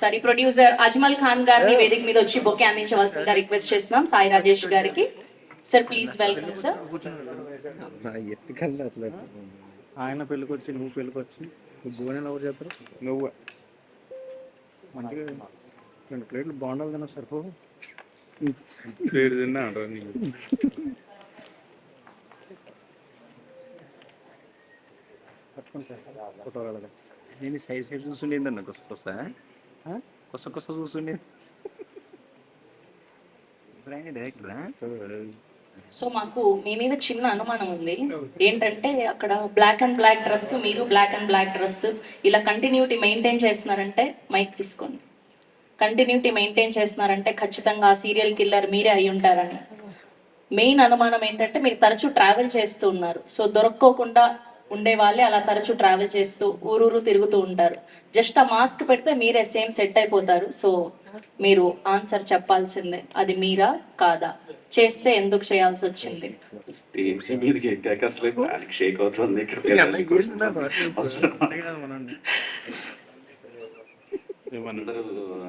Sorry producer Ajmal Khan గారిని వేదిక మీద వచ్చి బొకే అందించవలసిందిగా రిక్వెస్ట్ చేస్తున్నాం సాయి రాజేష్ గారికి. Sir please welcome sir. ఆయన పెళ్ళికి వచ్చి నువ్వు పెళ్ళికి వచ్చి భువనేలు ఎవరు చేస్తారు? నువ్వు మంచిగా 2 ప్లేట్లు బాగుండాలి కదా సరిపో ప్లేట్ తిన్నా అంటారు నీకు. ఫోటో రాలేదు నేను సైడ్ చూస్తుండేది అన్న కొత్త చూస్తుండే డైరెక్టరా. సో మాకు మీ మీద చిన్న అనుమానం ఉంది ఏంటంటే అక్కడ బ్లాక్ అండ్ బ్లాక్ డ్రెస్, మీరు బ్లాక్ అండ్ బ్లాక్ డ్రెస్ ఇలా కంటిన్యూటీ మెయింటైన్ చేస్తున్నారంటే మైక్ తీసుకోండి. కంటిన్యూటీ మెయింటైన్ చేస్తున్నారంటే ఖచ్చితంగా ఆ సీరియల్ కిల్లర్ మీరే అయి ఉంటారని మెయిన్ అనుమానం ఏంటంటే మీరు తరచూ ట్రావెల్ చేస్తూ ఉన్నారు. సో దొరక్కోకుండా ఉండే వాళ్ళే అలా తరచూ ట్రావెల్ చేస్తూ ఊరూరు తిరుగుతూ ఉంటారు. జస్ట్ ఆ మాస్క్ పెడితే మీరే సేమ్ సెట్ అయిపోతారు. సో మీరు ఆన్సర్ చెప్పాల్సిందే, అది మీరా కాదా, చేస్తే ఎందుకు చేయాల్సి వచ్చింది?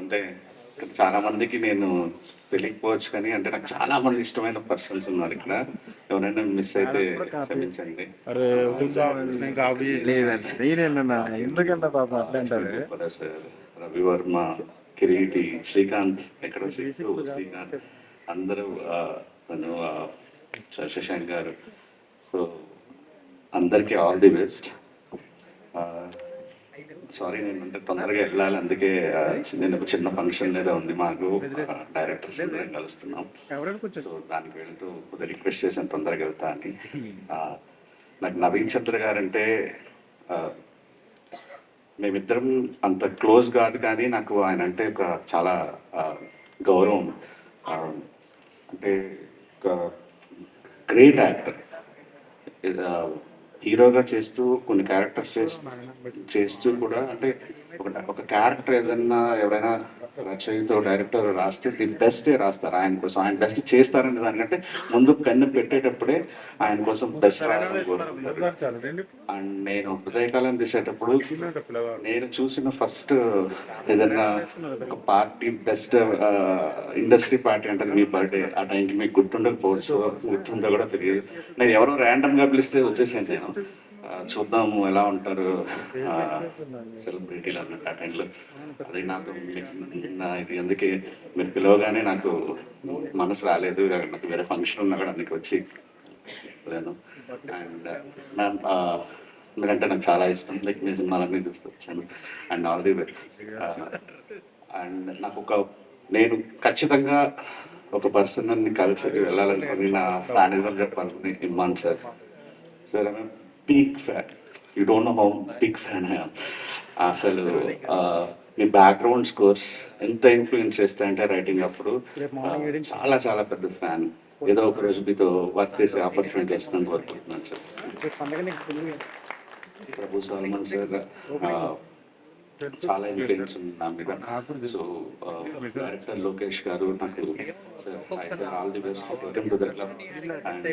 అంటే చాలా మందికి నేను తెలియకపోవచ్చు కానీ అంటే నాకు చాలా మంది ఇష్టమైన పర్సన్స్ ఉన్నారు ఇక్కడ. ఎవరైనా మిస్ అయితే క్షమించండి. రవివర్మ, కిరీటి, శ్రీకాంత్, ఎక్కడ శ్రీకాంత్, అందరూ తను శశాంక్ గారు. సో అందరికీ ఆల్ ది బెస్ట్. సారీ నేను అంటే తొందరగా వెళ్ళాలి, అందుకే నేను ఒక చిన్న ఫంక్షన్ లేదా ఉంది మాకు, డైరెక్టర్స్ అందరం కలుస్తున్నాం. సో దానికి వెళ్తూ కొద్దిగా రిక్వెస్ట్ చేశాను తొందరగా వెళ్తా అని. నాకు నవీన్ చంద్ర గారు అంటే మేమిద్దరం అంత క్లోజ్ కాదు కానీ నాకు ఆయన అంటే ఒక చాలా గౌరవం. అంటే ఒక గ్రేట్ యాక్టర్, హీరోగా చేస్తూ కొన్ని క్యారెక్టర్స్ చేస్తూ కూడా అంటే ఒక క్యారెక్టర్ ఏదన్నా ఎవరైనా రచయిత డైరెక్టర్ రాస్తే ది బెస్టే రాస్తారు ఆయన కోసం. ఆయన బెస్ట్ చేస్తారనే దానికంటే ముందు పెన్ను పెట్టేటప్పుడే ఆయన కోసం బెస్ట్ రాయాలని. అండ్ నేను హృదయకాలం తీసేటప్పుడు నేను చూసిన ఫస్ట్ ఏదన్నా ఒక పార్టీ బెస్ట్ ఇండస్ట్రీ పార్టీ అంటే మీ బర్త్డే. ఆ టైంకి మీకు గుర్తుండకపోవచ్చు, గుర్తుండో కూడా తెలియదు. నేను ఎవరో ర్యాండమ్గా పిలిస్తే వచ్చేసాను. నేను చూద్దాము ఎలా ఉంటారు సెలబ్రిటీలు అన్నట్టు ఆ టైంలో. అది నాకు ఇది అందుకే మీరు పిలవగానే నాకు మనసు రాలేదు. నాకు వేరే ఫంక్షన్ ఉన్నా కూడా అందుకు వచ్చి లేను. అండ్ మ్యామ్ మీరంటే నాకు చాలా ఇష్టం. లైక్ మీ సినిమాలన్నీ చూస్తూ వచ్చాను. And all the best. And నాకు నేను ఖచ్చితంగా ఒక పర్సన్ అన్ని కలిసి వెళ్ళాలనుకుని నా ఫ్యానిజం చెప్పాలని Imman sir. Sir I big fan. You don't know how big fan I am. అసలు మీ బ్యాక్గ్రౌండ్ స్కోర్స్ ఎంత ఇన్ఫ్లుయెన్స్ చేస్తాయంటే రైటింగ్ అప్పుడు చాలా చాలా పెద్ద ఫ్యాన్. ఏదో ఒక రోజు మీతో వర్క్ చేసే ఆపర్చునిటీ వస్తుందని కోరుకుంటున్నాను సార్. ప్రభు సల్మాన్ సార్ చాలా ఇన్ఫ్లుయెన్స్ ఉంది నా మీద. సో డైరెక్టర్ లోకేష్ గారు నాకు sir all the best to the club. And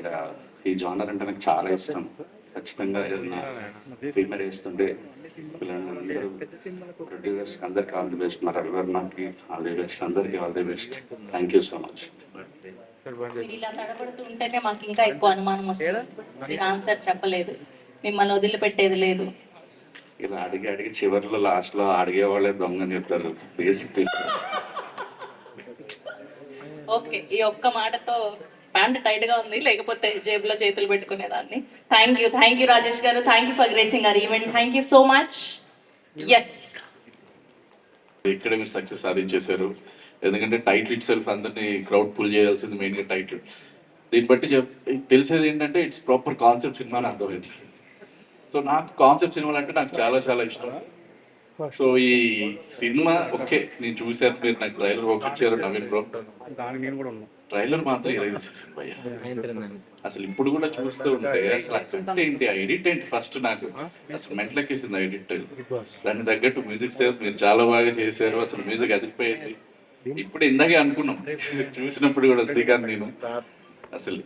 ఈ జానర్ అంటే నాకు చాలా ఇష్టం. ఖచ్చితంగా ఏదైనా ప్రీమియర్ చేస్తుంటే పిల్లలందరూ ప్రొడ్యూసర్స్ అందరికీ ఆల్ ది బెస్ట్. మరి రవివర్మకి ఆల్ ది బెస్ట్, అందరికీ all the best. Thank you so much. ఇలా తడబడుతూ ఉంటేనే మాకు ఇంకా ఎక్కువ అనుమానం వస్తుంది. ఆన్సర్ చెప్పలేదు, మిమ్మల్ని వదిలిపెట్టేది లేదు. ఇలా అడిగి అడిగి చివరిలో లాస్ట్లో అడిగేవాళ్ళే దొంగని చెప్తారు బేసిక్. ఓకే, ఈ ఒక్క మాటతో ప్యాంట్ టైట్ గా ఉంది, లేకపోతే జేబులో చేతులు పెట్టుకునేదాన్ని. Thank you Rajesh garu. Thank you for gracing our event. Thank you so much. Yes, ఇక్కడ మీరు సక్సెస్ సాధించేశారు. ఎందుకంటే టైటిల్ ఇట్ సెల్ఫ్ అందరినీ క్రౌడ్ పుల్ చేయాల్సింది మెయిన్గా టైటిల్. దీన్ని బట్టి తెలిసేది ఏంటంటే ఇట్స్ ప్రాపర్ కాన్సెప్ట్ సినిమా అని అర్థమైంది. సో నాకు కాన్సెప్ట్ సినిమాలు అంటే నాకు చాలా చాలా ఇష్టం. సో ఈ సినిమా ఓకే నేను చూసాను, మీరు నాకు ట్రైలర్ ఇచ్చారు నవీన్ బ్రో. ట్రైలర్ మాత్రం అసలు ఇప్పుడు కూడా చూస్తూ ఉంటే అసలు అసలు ఏంటి ఆ ఎడిట్ ఏంటి ఫస్ట్ నాకు అసలు మెంటలెక్కేసింది ఆ ఎడిట్. దానికి తగ్గట్టు మ్యూజిక్ సేల్స్ మీరు చాలా బాగా చేశారు. అసలు మ్యూజిక్ అదిరిపోయింది. ఇప్పుడు ఇందాకే అనుకున్నాం చూసినప్పుడు కూడా శ్రీకాంత్ నేను అసలు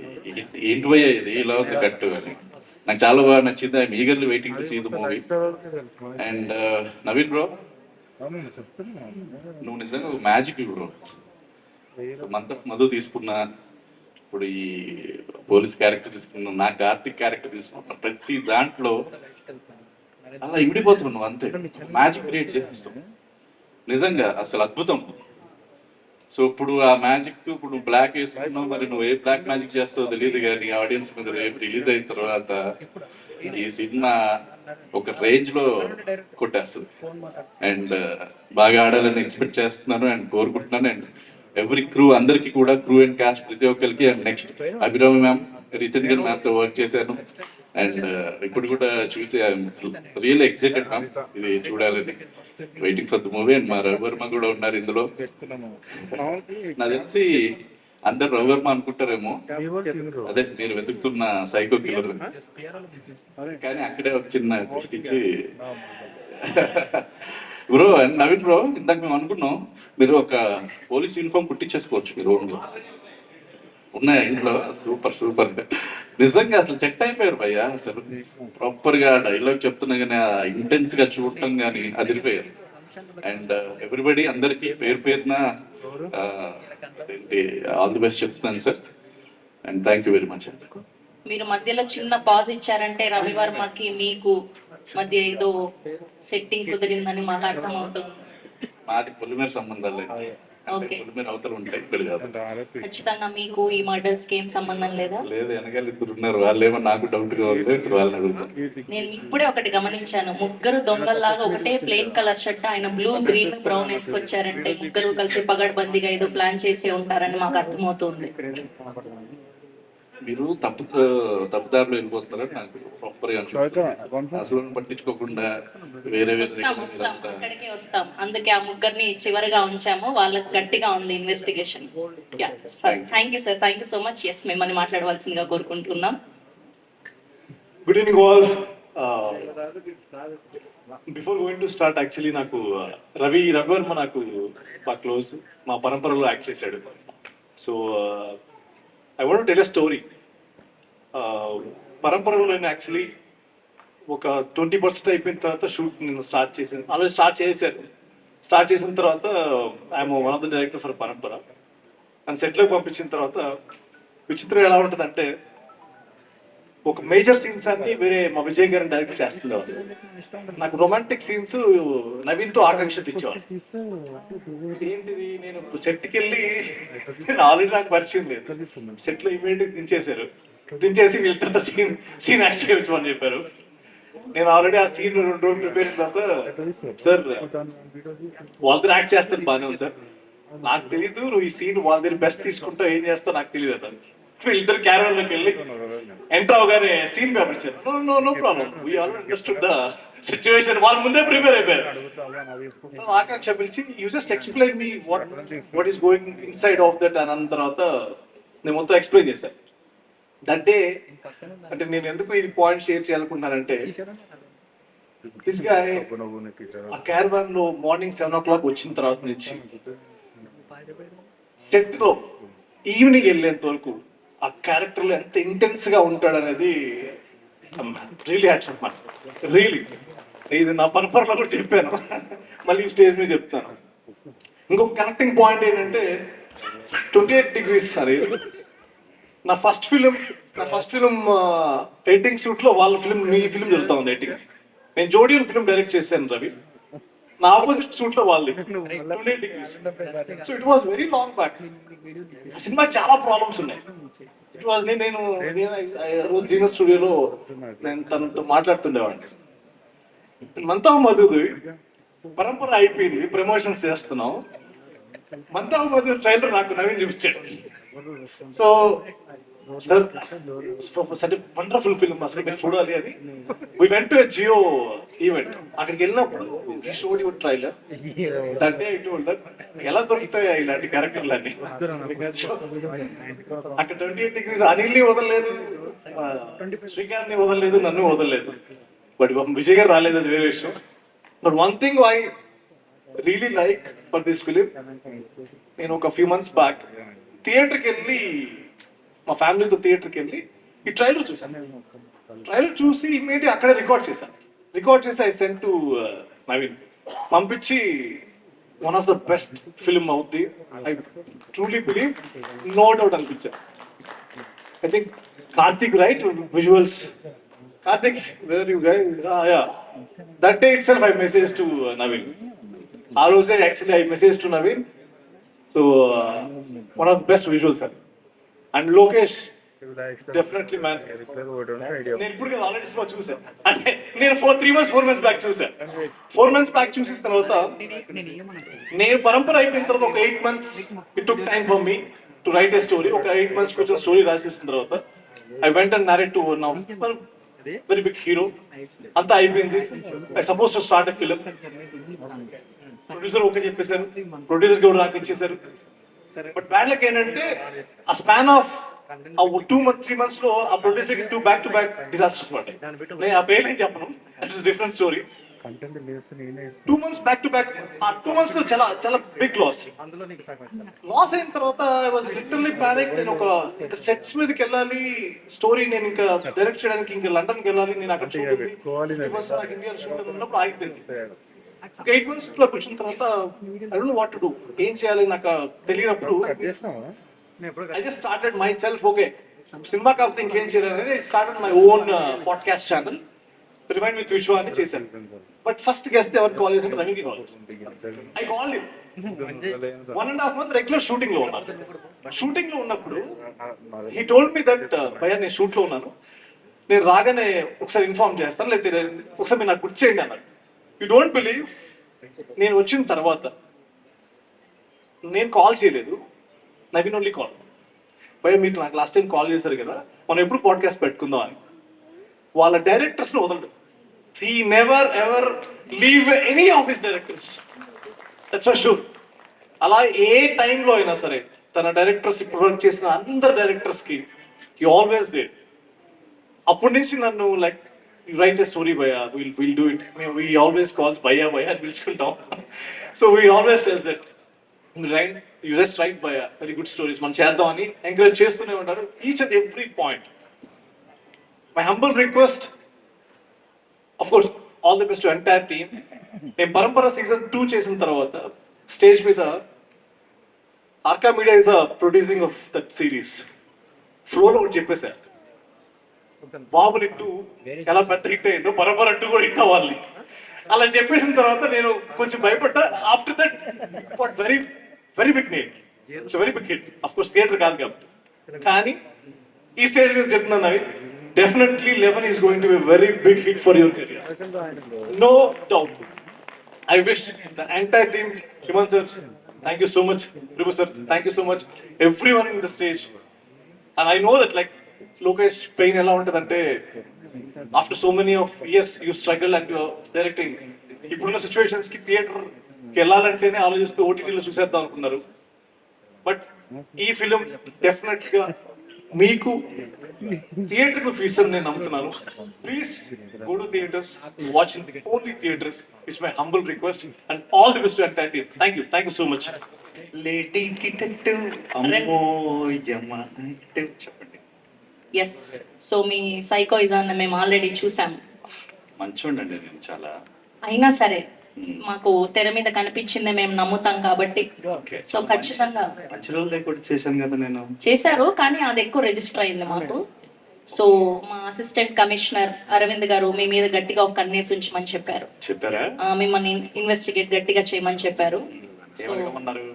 ఏంటి పోయా ఇది ఇలా ఉంది కట్టు అని. నాకు చాలా బాగా నచ్చింది. I'm eagerly waiting to see the movie. And Naveen bro అవును చెప్తున్నా. నువ్వు నిజంగా ఒక మ్యాజిక్ బ్రో. మధు తీసుకున్నా, ఇప్పుడు ఈ పోలీస్ క్యారెక్టర్ తీసుకున్నా, నా కార్తిక్ క్యారెక్టర్ తీసుకున్నా, ప్రతి దాంట్లో అలా ఇమిడిపోతున్నావు నువ్వు, అంతే మ్యాజిక్ క్రియేట్ చేస్తావు. నిజంగా అసలు అద్భుతం. సో ఇప్పుడు ఆ మ్యాజిక్, ఇప్పుడు బ్లాక్ వేసుకున్నావు, మరి నువ్వు ఏ బ్లాక్ మ్యాజిక్ చేస్తావో తెలియదు, కానీ ఆడియన్స్ మీద రేపు రిలీజ్ అయిన తర్వాత ఈ సినిమా ఒక రేంజ్ లో కొట్టేస్తుంది. అండ్ బాగా ఆడాలని ఎక్స్పెక్ట్ చేస్తున్నాను అండ్ కోరుకుంటున్నాను. అండ్ ఎవ్రీ క్రూ అందరికి కూడా, క్రూ అండ్ క్యాస్ట్ ప్రతి ఒక్కరికి. And next Abhirami ma'am, recent గా మ్యామ్ తో వర్క్ చేశాను. అండ్ ఇప్పుడు కూడా చూసి రియల్ ఎక్సైటెడ్ మ్యామ్, ఇది చూడాలని waiting for the movie. And మా రవివర్మ కూడా ఉన్నారు ఇందులో. నాకు తెలిసి అందరు రవివర్మ అనుకుంటారేమో, అదే మీరు వెతుకుతున్న సైకో కిల్లర్, కానీ అక్కడే ఒక చిన్న ట్విస్ట్ ఇచ్చి బ్రో. అండ్ నవీన్ బ్రో, ఇందాక మేము అనుకున్నాం మీరు ఒక పోలీస్ యూనిఫామ్ కుట్టించేసుకోవచ్చు మీరు ఓన్గా, ఉన్నాయా ఇంట్లో? సూపర్ సూపర్, నిజంగా అసలు సెట్ అయిపోయారు భయ్య. అసలు ప్రాపర్ గా డైలాగ్ చెప్తున్నా కానీ ఇంటెన్స్ గా చూడటం కానీ అదిరిపోయారు. అండ్ ఎవ్రీబడి అందరికి పేరు పేరున ఆల్ ది బెస్ట్ చెప్తున్నాను sir. And thank you very much. మీరు మధ్యలో చిన్న పాజ్ ఇచ్చారంటే రవివర్మకి మీకు మధ్య ఏదో సెట్టింగ్ కుదిరిందని మాకు అర్థమవుతుంది. మాది పొలిమేర సంబంధాలు లేదు, ఓకే. పొలిమేర అవతలు ఉంటాయి, ఇక్కడ కాదు. ఖచ్చితంగా మీకు ఈ మర్డర్స్ కి ఏం సంబంధం లేదా? లేదు, వెనకాల ఇద్దరు ఉన్నారు, వాళ్ళేమో నాకు డౌట్ గా ఉంది, ఇప్పుడు వాళ్ళని అడుగుతాను. నేను ఇప్పుడే ఒకటి గమనించాను, ముగ్గురు దొంగల్లాగా ఒకటే ప్లెయిన్ కలర్ షర్ట్, ఆయన బ్లూ గ్రీన్ బ్రౌన్ వేసుకొచ్చారంటే ముగ్గురు కలిసి పగడ్బందీగా ఏదో ప్లాన్ చేసే ఉంటారని మాకు అర్థమవుతుంది. మీరు తప్పుదారిలో వెళ్ళిపోతున్నారని నాకు ప్రాపర్ గా అనిపిస్తుంది. అసలు పట్టించుకోకుండా వేరే వస్తాం అక్కడికే వస్తాం. అందుకే ఆ ముగ్గురిని చివరిగా ఉంచాము, వాళ్ళకి గట్టిగా ఉంది investigation. Thank you sir, thank you so much. Yes, మిమ్మల్ని మాట్లాడవలసిందిగా కోరుకుంటున్నాం. Good evening all. Before going to start, actually నాకు రవివర్మ నాకు బాగా క్లోజ్, మా పరంపరలో యాక్ట్ చేశాడు. So I want to tell a story. పరంపరలో నేను యాక్చువల్లీ ఒక 20% అయిపోయిన తర్వాత షూట్ నేను స్టార్ట్ చేశాను. ఆల్రెడీ స్టార్ట్ చేసిన తర్వాత I'm one of the director for పరంపర. అండ్ సెట్లోకి పంపించిన తర్వాత విచిత్రం ఎలా ఉంటుందంటే, ఒక మేజర్ సీన్స్ అన్ని వేరే మా విజయ్ గారిని డైరెక్ట్ చేస్తున్నారు. నాకు రొమాంటిక్ సీన్స్ నవీన్తో ఆకాంక్ష తెచ్చేవాళ్ళు. ఏంటిది, నేను సెట్కి వెళ్ళి ఆల్రెడీ నాకు పరిచయం లేదు, సెట్లో ఇమీడియట్ దించేసి వీళ్ళతో సీన్ యాక్ట్ చేయమని చెప్పారు. నేను ఆల్రెడీ ఆ సీన్ 2 రోజులు ప్రిపేర్ అయిన తర్వాత, సార్ వాళ్ళతో యాక్ట్ చేస్తాను బాగానే ఉంది సార్, నాకు తెలీదు నువ్వు ఈ సీన్ వాళ్ళ దగ్గర బెస్ట్ తీసుకుంటావు, ఏం చేస్తావు నాకు తెలియదు అతను. వీళ్ళిద్దరు క్యారవన్ లోకి వెళ్ళి ఎంటర్ అవగానే సీన్ పంపించారు. No problem, we already understood the situation, వాళ్ళ ముందే ప్రిపేర్ అయిపోయారు. ఆకాంక్ష పిలిచి you just explain me what is going inside of that అని అన్న తర్వాత నేను మొత్తం ఎక్స్ప్లెయిన్ చేశాను. అంటే నేను ఎందుకు ఇది పాయింట్ షేర్ చేయాలనుకుంటున్నానంటే, దిస్ గాయ్ ఆ క్యారవాన్ లో మార్నింగ్ 7 o'clock వచ్చిన తర్వాత నుంచి సెట్ లో ఈవినింగ్ వెళ్ళేంత వరకు ఆ క్యారెక్టర్ లో ఎంత ఇంటెన్స్ గా ఉంటాడు అనేది రియలీ హ్యాట్స్ ఆఫ్. రియలీ ఇది నా పరంపరలో కూడా చెప్పాను, మళ్ళీ స్టేజ్ మీద చెప్తాను. ఇంకొక కనెక్టింగ్ పాయింట్ ఏంటంటే 28 degrees సారీ, నా ఫస్ట్ ఫిలిం ఎడిటింగ్ షూట్ లో వాళ్ళ ఫిలిం, మీ ఫిలిం జరుగుతా ఉంది ఎడిటింగ్. నేను జోడియన్ ఫిలిం డైరెక్ట్ చేశాను రవి, నా ఆపోజిట్ షూట్ లో వాళ్ళది 28 degrees. So it was very long back. ఆ సినిమా చాలా ప్రాబ్లమ్స్ ఉన్నాయి. ఇట్ వాజ్ నేను రోజు జీనస్ స్టూడియోలో నేను తనతో మాట్లాడుతుండేవాడిని. మంతా మధుది పరంపర అయిపోయింది, ప్రమోషన్స్ చేస్తున్నాం. మంతా మధు ట్రైలర్ నాకు నవీన్ చూపించాడు. సో వండర్ఫుల్ ఫిల్మ్, అసలు మీరు చూడాలి అని. We went to a Jio event. అక్కడికి వెళ్ళినప్పుడు showed your trailer that day I told that ఎలా దొరుకుతాయి ఇలాంటి క్యారెక్టర్లు అన్ని. అక్కడ 28 degrees అనిల్ని వదలలేదు, శ్రీకాంత్ ని వదలలేదు, నన్ను వదలలేదు. బట్ విజయ్ గారు రాలేదు, అది వేరే విషయం. But one thing I really like for this film, నేను ఒక ఫ్యూ మంత్స్ బ్యాక్ థియేటర్కి వెళ్ళి, మా ఫ్యామిలీతో థియేటర్కి వెళ్ళి ఈ ట్రైలర్ చూసాను. ట్రైలర్ చూసి ఇమీడియట్ అక్కడే రికార్డ్ చేసి ఐ సెండ్ టు నవీన్. పంపించి one of the best film అవుద్ది I truly believe, no doubt అనిపించారు. I think Karthik right visuals, Karthik where you guys, that day itself I message to Naveen. ఆ రోజే actually I message to Naveen. So one of the best visuals అది. And Lokesh definitely man. నేను ఇప్పుడు కదా already cinema చూసాను, అంటే నేను 4 months బ్యాక్ చూసాను. 4 months బ్యాక్ చూసిన తర్వాత నేను పరంపర అయిపోయిన తర్వాత ఒక 8 months it took time for me to write a story. ఒక 8 months కొంచెం స్టోరీ రాసేసిన తర్వాత I went and narrate to now very big hero. అంతా అయిపోయింది. I suppose to start a film. Producer okay చెప్పేశారు, ప్రొడ్యూసర్ కూడా నాకు ఇచ్చేసారు. బట్ బ్యాడ్ లక్ ఏంటంటే ఆ స్పాన్ ఆఫ్ 2-3 months లో ఆ ప్రొడ్యూసర్ 2 back-to-back డిజాస్టర్స్ పడ్డాయి. నేను ఆ పేరు నేను చెప్పను, it is different story. 2 months back-to-back, ఆ 2 months లో చాలా చాలా బిగ్ లాస్. లాస్ అయిన తర్వాత ఐ వాజ్ లిటరల్లీ పానిక్. నేను ఒక సెట్స్ మీదకి వెళ్ళాలి, స్టోరీ నేను ఇంకా డైరెక్ట్ చేయడానికి ఇంకా లండన్కి వెళ్ళాలి, నేను అక్కడ షూట్ నాకు ఇండియాలో షూట్ ఉన్నప్పుడు ఆగిపోయింది. 8 months లో కూర్చున్న తర్వాత I don't know what to do, ఏం చేయాలి నాకు తెలియనప్పుడు I just started myself, okay, cinema కాకపోతే ఇంకేం చేయాలని I started my own podcast channel, Rewind with Vishwa అని చేశాను. బట్ ఫస్ట్ గెస్ట్ ఎవరు కాల్ చేసి రవికి కాల్ చేశాను. I called him. 1.5 months regular shooting లో ఉన్నాను. షూటింగ్ లో ఉన్నప్పుడు he told me that భయ్యా నేను షూట్ లో ఉన్నాను, నేను రాగానే ఒకసారి ఇన్ఫార్మ్ చేస్తాను, లేకపోతే ఒకసారి మీరు నాకు గుర్తు చేయండి అన్నాడు. యూ డోంట్ బిలీవ్, నేను వచ్చిన తర్వాత నేను కాల్ చేయలేదు, నవీన్ ఓన్లీ కాల్. భయ్యా మీరు నాకు లాస్ట్ టైం కాల్ చేశారు కదా, మనం ఎప్పుడు పాడ్కాస్ట్ పెట్టుకుందాం అని. వాళ్ళ డైరెక్టర్స్ని వదలడు. He never ever leave any of his directors, that's for sure. అలా ఏ టైంలో అయినా సరే తన డైరెక్టర్స్ ఇప్పుడు వర్క్ చేసిన అందరు డైరెక్టర్స్కి హీ ఆల్వేస్ డేట్. అప్పటి నుంచి నన్ను like write a story bhaiya, will do it. We always calls భయ్యా భయ్యా అని పిలుచుకుంటాం. So we always says that you just write bhaiya very good stories, మనం చేద్దాం అని ఎంకరేజ్ చేస్తూనే ఉంటారు each and every point. My humble request, of course all the best to entire team. నేను పరంపర సీజన్ 2 చేసిన తర్వాత స్టేజ్ మీద Arka Media is producing of that series ఫ్లోలో ఒకటి చెప్పేశారు, బాహుబలి 2 ఎలా పెద్ద హిట్ అయిందో పరంపర 2 కూడా హిట్ అవ్వాలి. అలా చెప్పేసిన తర్వాత నేను కొంచెం భయపడ్డా. After that got very very big name, it's very big hit. Of course theatre కాదు కాబట్టి, కానీ ఈ స్టేజ్ మీద చెప్తున్నాను అవి definitely 11 is going to be very big hit for your career, no doubt. I wish the entire team, Imman sir thank you so much, Prabhu sir thank you so much, everyone in the stage. And I know that like Lokesh pain ఎలా ఉంటుందంటే after so many of years you struggle and your directing. ఇప్పుడున్న situations కి థియేటర్కి వెళ్ళాలంటేనే ఆలోచిస్తూ ఓటీటీలో చూసేద్దాం అనుకున్నారు. But ఈ ఫిలిం డెఫినెట్ గా మీకు థియేటర్ ఫీచర్ నేను నమ్ముతున్నాను. Please go to theatres, watch in only theatres. It's my humble request and all the best to entire team. Thank you so much. చెప్పండి. ఎస్, సో మీ సైకోయిజాన్ని మేము ఆల్రెడీ చూసాము. మంచిగుండండి, నేను చాలా. అయినా సరే మాకు తెర మీద కనిపించిందే మేము నమ్ముతాం కాబట్టి, ఓకే, సో ఖచ్చితంగా మంచి రోజులు లేకుండా చేశాను కదా నేను. చేశారు, కానీ అది ఎక్కువ రిజిస్టర్ అయింది మాకు. సో మా అసిస్టెంట్ కమిషనర్ అరవింద్ గారు మీ మీద గట్టిగా ఒక కన్నేసి ఉంచమని చెప్పారు. చెప్పారా? మిమ్మల్ని ఇన్వెస్టిగేట్ గట్టిగా చేయమని చెప్పారు. సో ఏమన్నారు?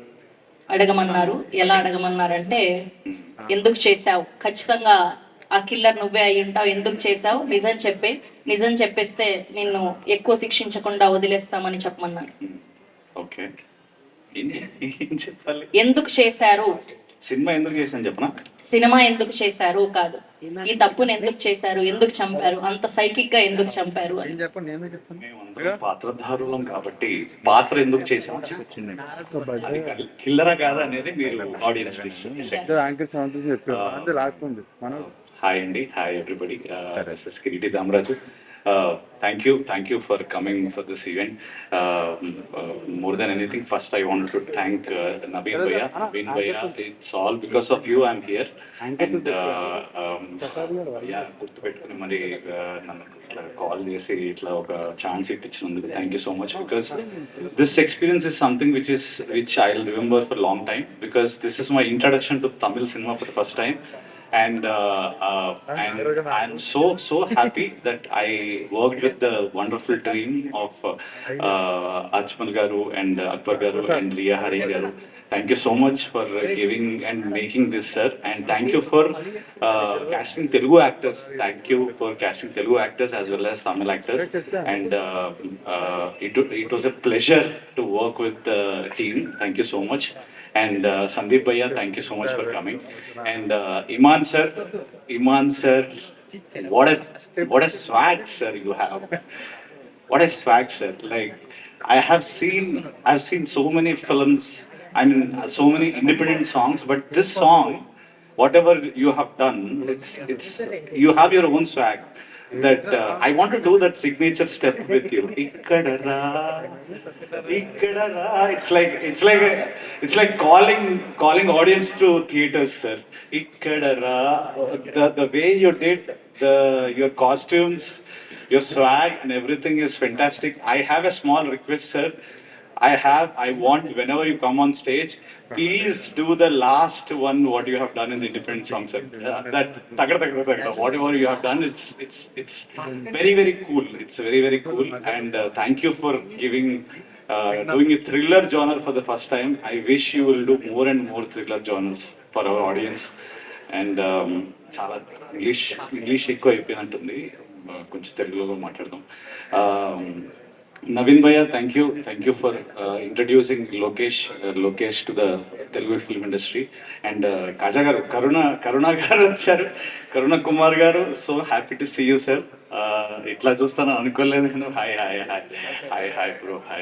అడగమన్నారు. ఎలా అడగమన్నారంటే, ఎందుకు చేశావు, ఖచ్చితంగా ఆ కిల్లర్ నువ్వే అయి ఉంటావు, ఎందుకు చేశావు, నిజం చెప్పేస్తే నిన్ను ఎక్కువ శిక్షించకుండా వదిలేస్తామని చెప్పమన్నారు. ఓకే, ఏం చెప్పాలి? ఎందుకు చేశారు, సినిమా ఎందుకు చేశాను చెప్పనా? సినిమా ఎందుకు చేశారు కాదు, ఈ తప్పుని ఎందుకు చేశారు, ఎందుకు చంపారు, అంత సైకిక్ గా ఎందుకు చంపారు అని. మేమందరం పాత్రధారులం కాబట్టి పాత్ర ఎందుకు చేసామో చెప్పింది. కిల్లరా కాదా అనేది మీరు ఆడియన్స్ హాయ్ అండి, hi everybody, Kireeti Ramaraju. Thank you for coming for this event. More than anything, first I wanted to thank Naveen Bhaiya. Naveen Bhaiya, it's all because of you I'm here. And yeah, గుర్తుపెట్టుకుని మరి నన్ను ఇట్లా call చేసి ఇట్లా ఒక chance ఇప్పించినందుకు thank you so much, because this experience is something which I will remember for long time, because this is my introduction to Tamil cinema for the first time. And I'm so happy that I worked with the wonderful team of Ajmal Garu and Akbar Garu and Riya Hari Garu. Thank you so much for giving and making this, sir. And thank you for casting Telugu actors. Thank you for casting Telugu actors as well as Tamil actors. And it was a pleasure to work with the team. Thank you so much. And Sandeep Bhaiya, thank you so much for coming. And Iman sir, what a swag, sir, you have. What a swag, sir. Like I've seen so many films, I mean, so many independent songs, but this song, whatever you have done, it's you have your own swag. That I want to do that signature step with you. Ikkadara. It's like calling audience to theaters, sir. Ikkadara. The way you did your costumes, your swag and everything is fantastic. I have a small request, sir. I want, whenever you come on stage, please do the last one what you have done in the independent song, sir. That whatever you have done, it's very cool. It's very cool. And thank you for doing a thriller genre for the first time. I wish you will do more and more thriller genres for our audience. And చాలా English ఎక్కువ అయిపోయినట్టుంది, కొంచెం తెలుగులో మాట్లాడదాం. Naveen Bhaiya, thank you for introducing Lokesh to the Telugu film industry. And Kaja garu, Karuna garu vacharu, Karuna Kumar garu, so happy to see you, sir. Itla chustana anukoledu nenu. Hi bro, hi.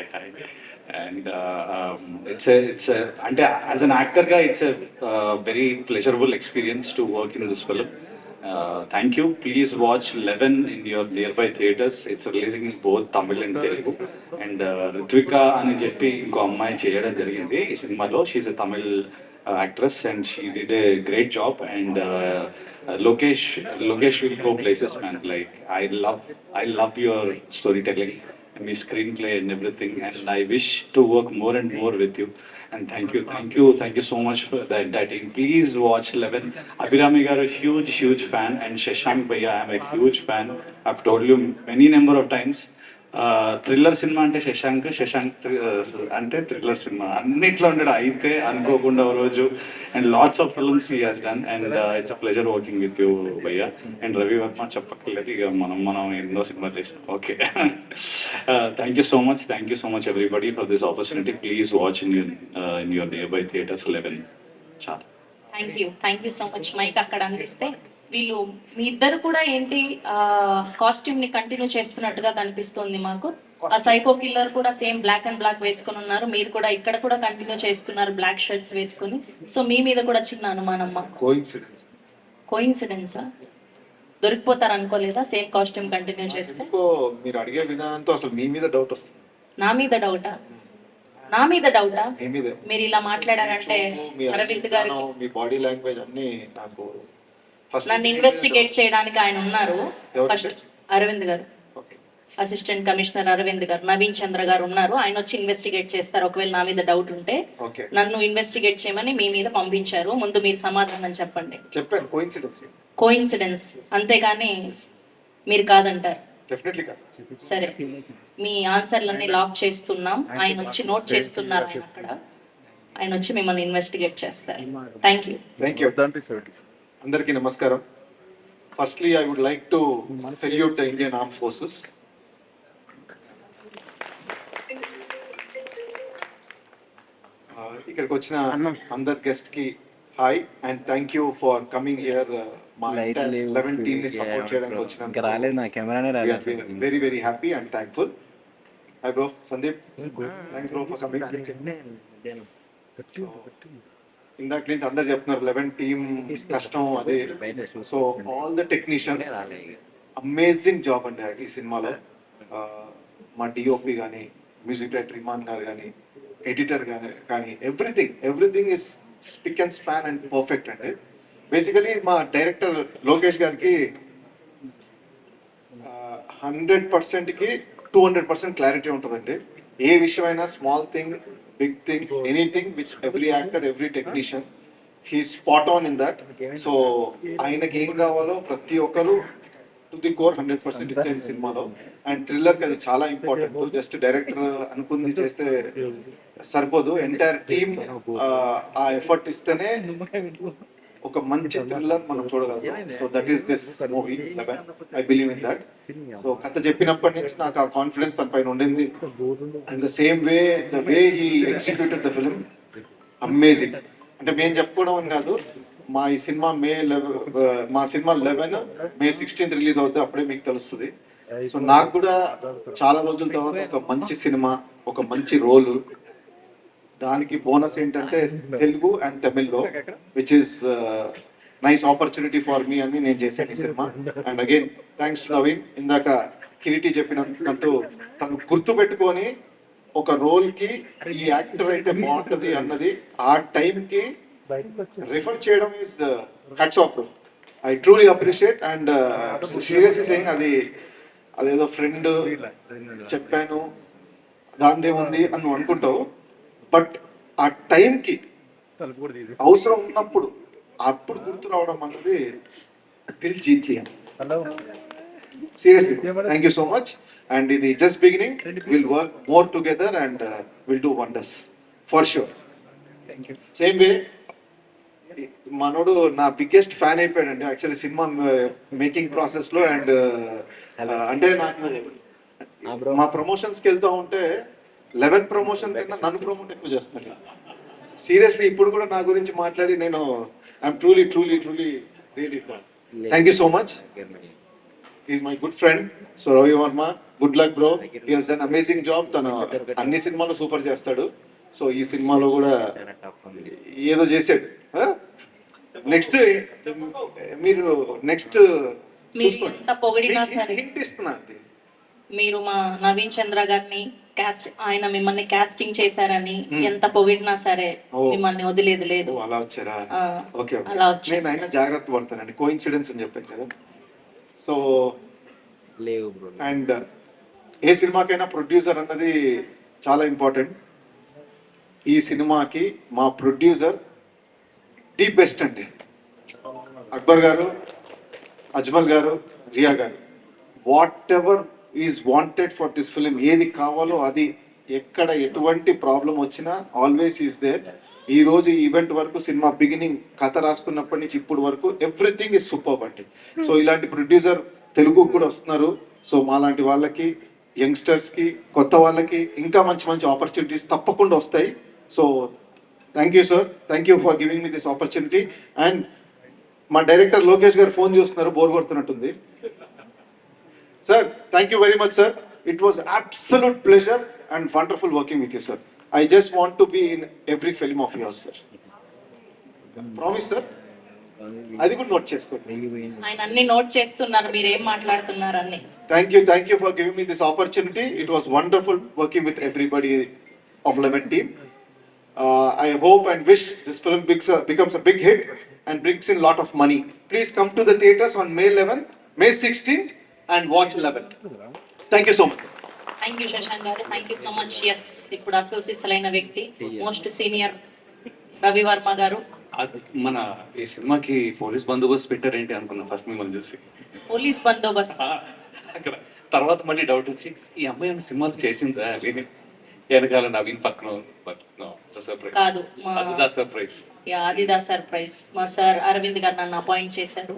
And it's a ante as an actor ga, it's a very pleasurable experience to work in this film. Thank you. Please watch 11 in your nearby theaters. It's releasing in both Tamil and Telugu. And Ritvika ani చెప్పి ఇంకో అమ్మాయి చేయడం జరిగింది ఈ సినిమాలో. She's a Tamil actress and she did a great job. And Lokesh will go places, man. Like I love your storytelling and your screenplay and everything. And I wish to work more and more with you. And thank you so much for that team. Please watch 11. Abhirami garu, huge fan. And Shashank Bhaiya, I'm a huge fan. I've told you many number of times. Thriller cinema అంటే శశాంక్ అంటే thriller cinema అన్నిట్లో ఉండడు అయితే అనుకోకుండా ఒక రోజు. And lots of films he has done. And it's a pleasure working with you భయ్యా. And Ravi Varma చెప్పక్కర్లేదు, ఇక మనం ఎన్నో సినిమాలు చేసాం. Okay, thank you so much everybody for this opportunity. Please watch in your nearby theatres 11. చాలా thank you so much. Mike అక్కడ అందిస్తే వీళ్ళు మీ ఇద్దరు కూడా ఏంటి కాస్ట్యూమ్ ని కంటిన్యూ చేస్తున్నట్టుగా కనిపిస్తుంది మాకు. ఆ సైకో కిల్లర్ కూడా సేమ్ బ్లాక్ అండ్ బ్లాక్ వేసుకుని ఉన్నారు, మీరు కూడా ఇక్కడ కూడా కంటిన్యూ చేస్తున్నారు బ్లాక్ షర్ట్స్ వేసుకుని. సో మీ మీద కూడా చిన్న అనుమానం. కోయిన్సిడెన్సా? దొరికిపోతారు అనుకోలేదా సేమ్ కాస్ట్యూమ్ కంటిన్యూ చేస్తే? మీరు అడిగే విధానంతో అసలు మీ మీద డౌట్ వస్తుంది. నా మీద డౌటా? మీరు ఇలా మాట్లాడారంటే అరవింద్ గారు మీ బాడీ లాంగ్వేజ్ అన్ని నాకు నన్ను ఇన్వెస్టిగేట్ చేయడానికి ఆయన ఉన్నారు. ఫస్ట్ అరవింద్ గారు, అసిస్టెంట్ కమిషనర్ అరవింద్ గారు, నవీన్ చంద్ర గారు ఉన్నారు. ఆయన వచ్చి ఇన్వెస్టిగేట్ చేస్తారు. ఒకవేళ నా మీద డౌట్ ఉంటే నన్ను ఇన్వెస్టిగేట్ చేయమని మీ మీద పంపించారు. ముందు మీరు సమాధానం చెప్పండి. చెప్పాను కోయిన్సిడెన్స్, అంతేగాని మీరు కాదంటారు. సరే, మీ ఆన్సర్లన్నీ లాక్ చేస్తున్నాం. ఆయన వచ్చి నోట్ చేస్తున్నారు. ఆయన వచ్చి మిమ్మల్ని ఇన్వెస్టిగేట్ చేస్తారు. Thank you. అందరికీ నమస్కారం. Firstly I would like to salute the Indian armed forces. ఇక్కడికి వచ్చిన అందరు గెస్ట్ కి hi and thank you for coming here. మా 11 టీమ్ ని సపోర్ట్ చేయడానికి వచ్చినందుకు very very happy and thankful. Hi bro Sandeep, thanks bro for coming. ఇందాక నుంచి అందరు చెప్తున్నారు 11 టీమ్ కష్టం అదే. So all the technicians amazing job అండి ఈ సినిమాలో. మా డిఓపి కానీ, మ్యూజిక్ డైరెక్టర్ ఇమాన్ గారు కానీ, ఎడిటర్ కానీ everything is spick and span and perfect అండి. బేసికలీ మా డైరెక్టర్ లోకేష్ గారికి 100%కి 200% క్లారిటీ ఉంటుందండి. ఏ విషయమైనా small thing, big thing, anything which every actor, every technician he spot on in that. So ఆయనకి ఏం కావాలో ప్రతి ఒక్కరు టు ది కోర్ 100% ఇచ్చేది సినిమాలో. అండ్ థ్రిల్లర్కి అది చాలా ఇంపార్టెంట్. జస్ట్ డైరెక్టర్ అనుకుంది చేస్తే సరిపోదు, ఎంటైర్ టీమ్ ఆ ఎఫర్ట్ ఇస్తేనే ఒక మంచి థ్రిల్లర్ మనం చూడగలుగుతాం. So that is this movie 11. I believe in that. So కథ చెప్పినప్పటి నుంచి నాకు ఆ కాన్ఫిడెన్స్ తన పైన ఉండింది. And the same way the way he executed the film amazing. అంటే మేము చెప్పుకోవడం అని కాదు, మా సినిమా 11 మే 16 రిలీజ్ అవుతుంది, అప్పుడే మీకు తెలుస్తుంది. సో నాకు కూడా చాలా రోజుల తర్వాత ఒక మంచి సినిమా, ఒక మంచి రోలు, దానికి బోనస్ ఏంటంటే తెలుగు అండ్ తమిళ్లో, which is nice opportunity for me అని నేను చేశాను ఈ cinema. And again thanks to Naveen. ఇందాక కిరీటి చెప్పినట్టు తను గుర్తు పెట్టుకొని ఒక రోల్ కి ఈ యాక్టర్ అయితే బాగుంటది అన్నది ఆ టైం కి రిఫర్ చేయడం is hats off. I truly appreciate. And seriously saying, అదేదో ఫ్రెండ్ చెప్పాను దానిదే ఉంది అని నువ్వు అనుకుంటావు, బట్ ఆ టైంకి అవసరం ఉన్నప్పుడు అప్పుడు గుర్తు రావడం అన్నది దిల్ జీత్ లియా. Seriously thank you so much. And ఇది just beginning. Will work more together and will do wonders for sure. Same way మనోడు నా బిగ్గెస్ట్ ఫ్యాన్ అయిపోయాడండి యాక్చువల్లీ సినిమా మేకింగ్ ప్రాసెస్ లో. అండ్ అంటే నాకు మా ప్రమోషన్స్కి వెళ్తా ఉంటే 11 ప్రమోషన్ కన్నా నన్ను ప్రమోట్ ఎక్కువ చేస్తున్నాడు. సీరియస్లీ ఇప్పుడు కూడా నా గురించి మాట్లాడి నేను I'm truly really thank you so much. Is my good friend. So Ravi Varma, good luck bro. He has done amazing job. తను అన్ని సినిమాలు సూపర్ చేస్తాడు. సో ఈ సినిమాలో కూడా ఏదో చేశాడు. నెక్స్ట్ మీరు నెక్స్ట్ ఎంత పొగిడినా సరే హింట్ ఇస్తున్నా అండి. మీరు మా నవీన్ చంద్ర గారిని ఆయన మిమ్మల్ని కాస్టింగ్ చేశారని ఎంత పొగిడినా సరే మిమ్మల్ని వదిలేదు లేదు. అలా వచ్చారా? ఓకే, అలా వచ్చి నేను అయినా జాగ్రత్త పడతానండి. కోఇన్సిడెన్స్ అని చెప్పాను కదా. సో లేవు బ్రో. అండ్ ఏ సినిమాకైనా ప్రొడ్యూసర్ అన్నది చాలా ఇంపార్టెంట్. ఈ సినిమాకి మా ప్రొడ్యూసర్ ది బెస్ట్ అండి. అక్బర్ గారు, అజ్మల్ గారు, రియా గారు, what ever is wanted for this film, ఏది కావాలో అది, ఎక్కడ ఎటువంటి ప్రాబ్లం వచ్చినా ఆల్వేస్ ఈజ్ దేర్. ఈ రోజు ఈ ఈవెంట్ వరకు, సినిమా బిగినింగ్ కథ రాసుకున్నప్పటి నుంచి ఇప్పుడు వరకు ఎవ్రీథింగ్ ఇస్ సూపర్ అండి. సో ఇలాంటి ప్రొడ్యూసర్ తెలుగు కూడా వస్తున్నారు. సో మాలాంటి వాళ్ళకి, యంగ్స్టర్స్కి, కొత్త వాళ్ళకి ఇంకా మంచి మంచి ఆపర్చునిటీస్ తప్పకుండా వస్తాయి. So thank you sir, thank you for giving me this opportunity. And మా డైరెక్టర్ లోకేష్ గారు ఫోన్ చూస్తున్నారు, బోర్ కొడుతున్నట్టుంది. Sir thank you very much sir. It was absolute pleasure and wonderful working with you sir. I just want to be in every film of yours, sir. Promise, sir. అది కూడా note చేసుకోండి. ఆయన అన్ని note చేస్తున్నారు, మీరు ఏం మాట్లాడుతున్నారు అన్ని. Thank you for giving me this opportunity. It was wonderful working with everybody of 11 team. I hope and wish this film becomes a big hit and brings in a lot of money. Please come to the theaters on May 11th, May 16th and watch 11th. Thank you so much. Thank you Shashank గారు, thank you so much. Yes, ఇప్పుడు అసలు సిసలైన వ్యక్తి, most senior Ravi Varma గారు. మన ఈ సినిమాకి police బందోబస్తు పెట్టారేంటి అనుకున్నా ఫస్ట్ మిమ్మల్ని చూసి. పోలీస్ బందోబస్తు అక్కడ తర్వాత మళ్ళీ డౌట్ వచ్చి ఈ అమ్మాయి ఏమైనా సినిమాలు చేసిందా అని, వెనకాల నవీన్ పక్కన కాదు, సర్ప్రైజ్. ఆదిదా సర్ప్రైజ్. మా సార్ అరవింద్ గారు నన్ను అపాయింట్ చేశారు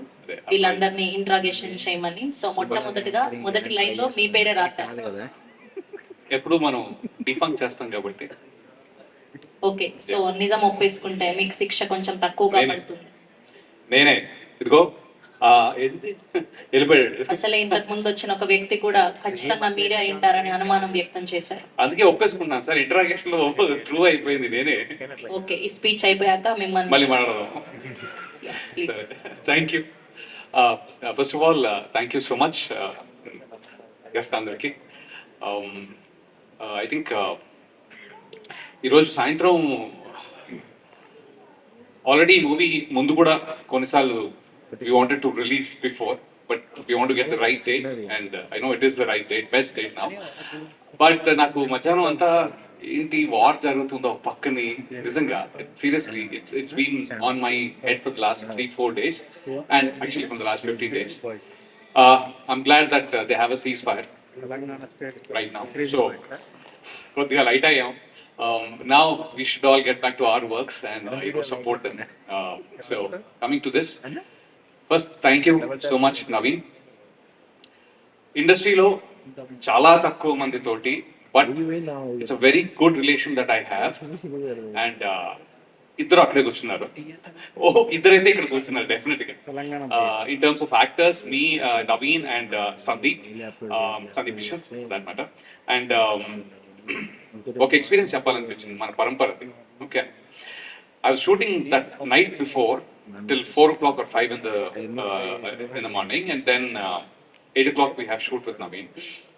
వీళ్ళందరినీ ఇంట్రాగేషన్ చేయమని. సో మొట్టమొదటిగా మొదటి లైన్ లో మీ పేరే రాశారు. ఎప్పుడు మనం డిఫంక్ చేస్తాం కాబట్టి. ఓకే, సో నిజం ఒప్పేసుకుంటే మీకు శిక్ష కొంచెం తక్కువగా పడుతుంది. నేనే ఇదిగో వెళ్ళిపోయాడు. అసలే ఇంతకు ముందు వచ్చిన ఒక వ్యక్తి కూడా ఖచ్చితంగా మీరే అయింటారని అనుమానం వ్యక్తం చేశారు. అందుకే ఒప్పేసుకున్నాను సార్. ఇంటరాగేషన్ లో ట్రూ అయిపోయింది నేనే. ఓకే, ఈ స్పీచ్ అయిపోయాక మిమ్మల్ని మళ్ళీ మాట్లాడదాం. Thank you. First of all thank you so much guest అందరికి. ఐ థింక్ ఈరోజు సాయంత్రం ఆల్రెడీ మూవీ ముందు కూడా కొన్నిసార్లు we wanted to release before, but we want to get the right date, and I know it is the right date, best date now. But నాకు మధ్యాహ్నం అంతా ఏంటి వార్ జరుగుతుందో పక్కని నిజంగా seriously it's been on my head for the last 3-4 days, and actually from the last 15 days. I'm glad that they have a ceasefire right now. So కొద్దిగా light అయ్యాం. Now we should all get back to our works and support them. So coming to this, first thank you so much Naveen. ఇండస్ట్రీలో చాలా తక్కువ మంది తోటి, but it's a very good relation that I have. And ఇద్దరు అక్కడే కూర్చున్నారు. ఇద్దరైతే ఇక్కడ కూర్చున్నారు డెఫినెట్ గా. In terms of actors, me Naveen and Sandeep Vishwan that matter. And ఒక ఎక్స్పీరియన్స్ చెప్పాలనిపించింది మన పరంపరది. Okay, I was shooting that night before till 4 o'clock or 5 in the morning, and then 8 o'clock we have shoot with Naveen.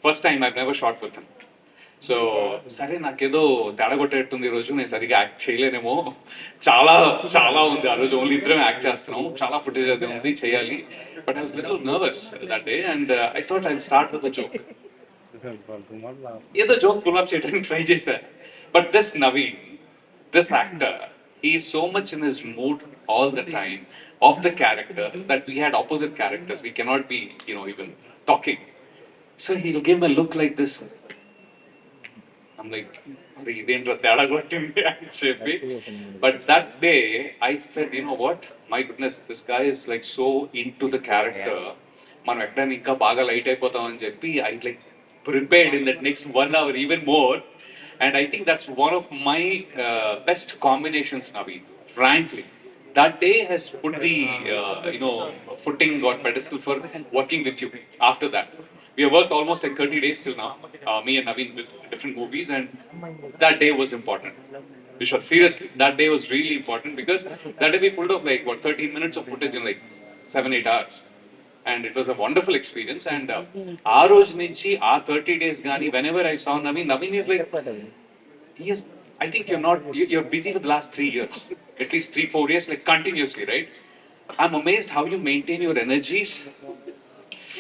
First time I've never shot with him. So సరే నాకేదో తేడా కొట్టేట్టుంది ఈరోజు, నేను సరిగా యాక్ట్ చేయలేనేమో, చాలా చాలా ఉంది ఆ రోజు, ఓన్లీ ఇద్దరం యాక్ట్ చేస్తున్నాం, చాలా ఫుటేజ్ అది ఉంది చేయాలి. But I was little nervous that day, and I thought I start with joke. ఏదో జోక్ పుల్ అప్ చేయడానికి ట్రై చేశా. But this Naveen, this actor, he is so much in his mood all the time of the character that we had opposite characters. We cannot be, even talking. So he'll give me a look like this. I'm like, but that day I said, you know what? My goodness, this guy is like so into the character. మనం ఎక్కడ ఇంకా బాగా light అయిపోతాం అని చెప్పి I like prepared in that next 1 hour even more. And I think that's one of my best combinations, Naveen. Frankly, that day has put the footing or pedestal for working with you. After that, we have worked almost like 30 days till now, me and Naveen, with different movies, and that day was important. Vishwa, seriously, that day was really important because that day we pulled off like 13 minutes of footage in like 7-8 hours. And it was a wonderful experience. And ఆ రోజు నుంచి ఆ 30 days గానీ whenever I saw Naveen is like, I think you're busy with the last 3 years, at least 3-4 years, like continuously, right? I'm amazed how you maintain your energies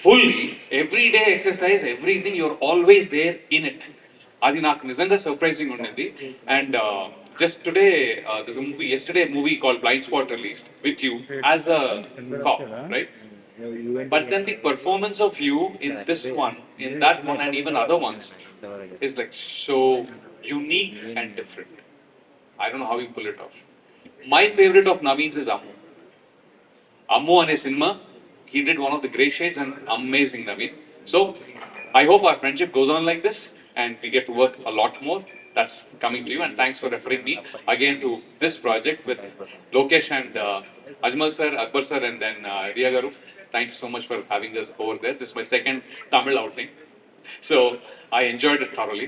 fully, everyday exercise, everything, you're always there in it. అది నాకు నిజంగా surprising ఉండేది. And just today, there's a movie called Blind Spot released with you as a cop, right? But then the performance of you in this one, in that one, and even other ones is like so unique and different. I don't know how you pull it off. My favorite of Naveen's is Ammu. Ammu ane cinema, he did one of the Grey Shades, and amazing Naveen. So I hope our friendship goes on like this and we get to work a lot more. That's coming to you, and thanks for referring me again to this project with Lokesh and Ajmal sir, Akbar sir, and then Riya Garu. Thank you so much for having us over there. This is my second Tamil outing, so I enjoyed it thoroughly.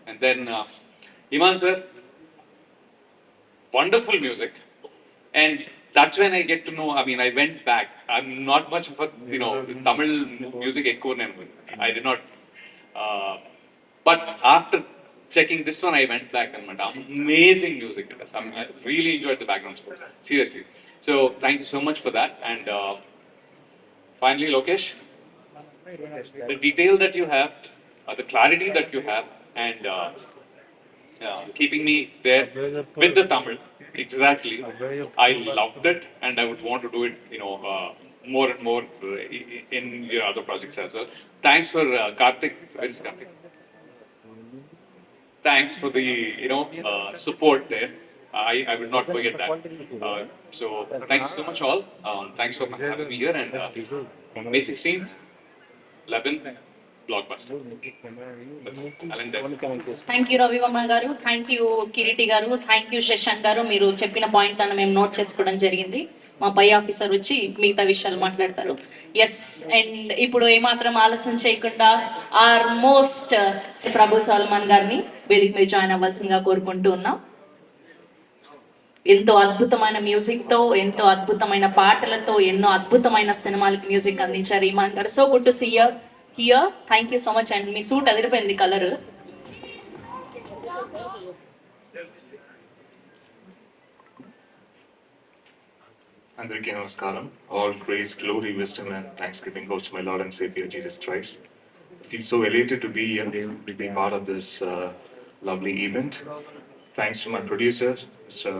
And then Iman sir, wonderful music, and that's when I get to know. I mean, I went back. I'm not much of a Tamil music ekko nenu. I did not. But after checking this one, I went back and went, amazing music it is. I really enjoyed the background score, seriously. So thank you so much for that. And finally, Lokesh, the detail that you have, the clarity that you have, and keeping me there with the Tamil, exactly, I loved it, and I would want to do it, more and more in your other projects as well. Thanks for Karthik. Where is Karthik? Thanks for the support there. I will not forget that. So thank you so much all. Thanks for having me here, and May 16th, 11, Blockbuster. Thank you Ravi Varma garu, thank you Kireeti గారు, thank you Shashank గారు. మీరు చెప్పిన point అన్న మేము note చేసుకోవడం జరిగింది. మా పై officer వచ్చి మిగతా విషయాలు మాట్లాడతారు. ఎస్, అండ్ ఇప్పుడు ఏమాత్రం ఆలస్యం చేయకుండా ఆల్మోస్ట్ ప్రభు సల్మాన్ గారిని వేదిక మీద జాయిన్ అవ్వాల్సిందిగా కోరుకుంటూ ఉన్నాం. ఎంతో అద్భుతమైన మ్యూజిక్తో, ఎంతో అద్భుతమైన పాటలతో, ఎన్నో అద్భుతమైన సినిమాలకి మ్యూజిక్ అందించారు Imman garu. So good to see here. Thank you so much. And మీ సూట్ అదిరిపోయింది colour. Andariki Namaskaram. All praise, glory, wisdom, and thanksgiving goes to my Lord and Savior Jesus Christ. I feel so elated to be here, to be part of this lovely event. Thanks to my producers, Mr.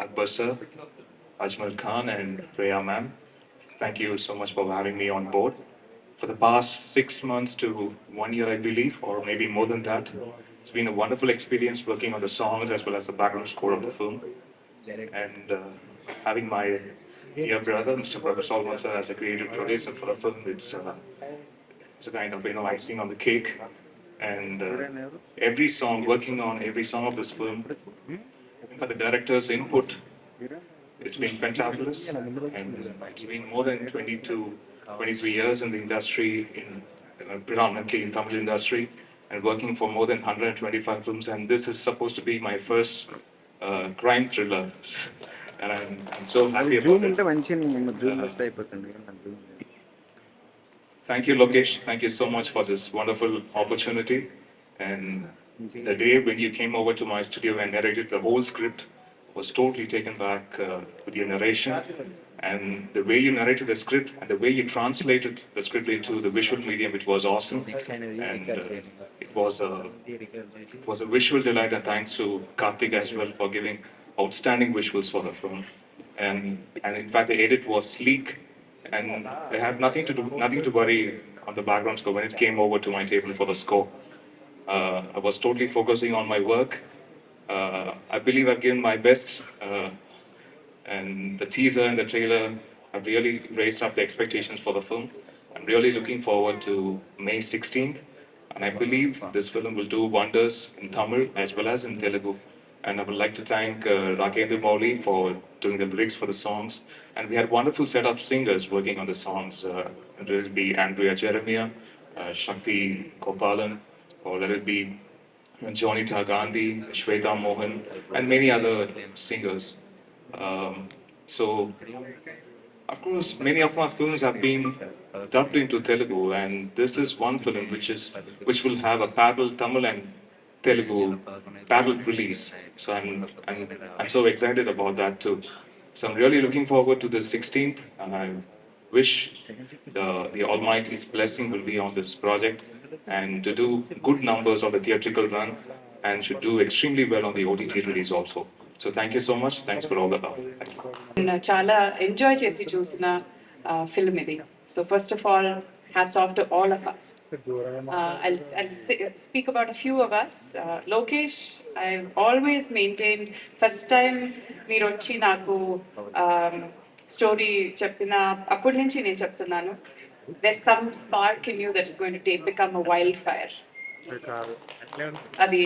Akbar sir, Ajmal Khan, and Priya ma'am. Thank you so much for having me on board. For the past 6 months to 1 year, I believe, or maybe more than that, it's been a wonderful experience working on the songs as well as the background score of the film. And having my dear brother, Mr. Prabhu Solomon sir, as a creative producer for the film, it's a kind of icing on the cake. And every song, working on every song of this film, for the director's input, it's been fantabulous. And it's been more than 23 years in the industry, in predominantly in Tamil industry, and working for more than 125 films. And this is supposed to be my first crime thriller. And I'm so happy about it. Thank you, Lokesh. Thank you so much for this wonderful opportunity. And the day when you came over to my studio and narrated the whole script was totally taken back with your narration. And the way you narrated the script and the way you translated the script into the visual medium, it was awesome. And it was a visual delight. And thanks to Karthik as well for giving outstanding visuals for the film. And in fact, the edit was sleek. And I had nothing to worry on the background score when it came over to my table for the score. I was totally focusing on my work. I believe I've given my best, and the teaser and the trailer have really raised up the expectations for the film. I'm really looking forward to May 16th, and I believe this film will do wonders in Tamil as well as in Telugu. And I would like to thank Rakendra Mouli for doing the lyrics for the songs. And we had a wonderful set of singers working on the songs. Let it be Andrea Jeremiah, Shakti Gopalan, or let it be Jonita Gandhi, Shweta Mohan, and many other singers. So, of course, many of my films have been dubbed into Telugu, and this is one film which will have a parallel Tamil and Telugu parallel release. So I'm so excited about that too. So I'm really looking forward to the 16th, and I wish the Almighty's blessing will be on this project and to do good numbers on the theatrical run and should do extremely well on the OTT release also. So thank you so much. Thanks for all the love. Thank you. చాలా enjoy చేసి చూసిన film ఇది. So first of all hats off to all of us. I'll speak about a few of us. Lokesh, I've always maintained, first time మీరు వచ్చి నాకు story చెప్పిన అప్పటి నుంచి నేను చెప్తున్నాను, there's some spark in you that is going to become a wildfire. అది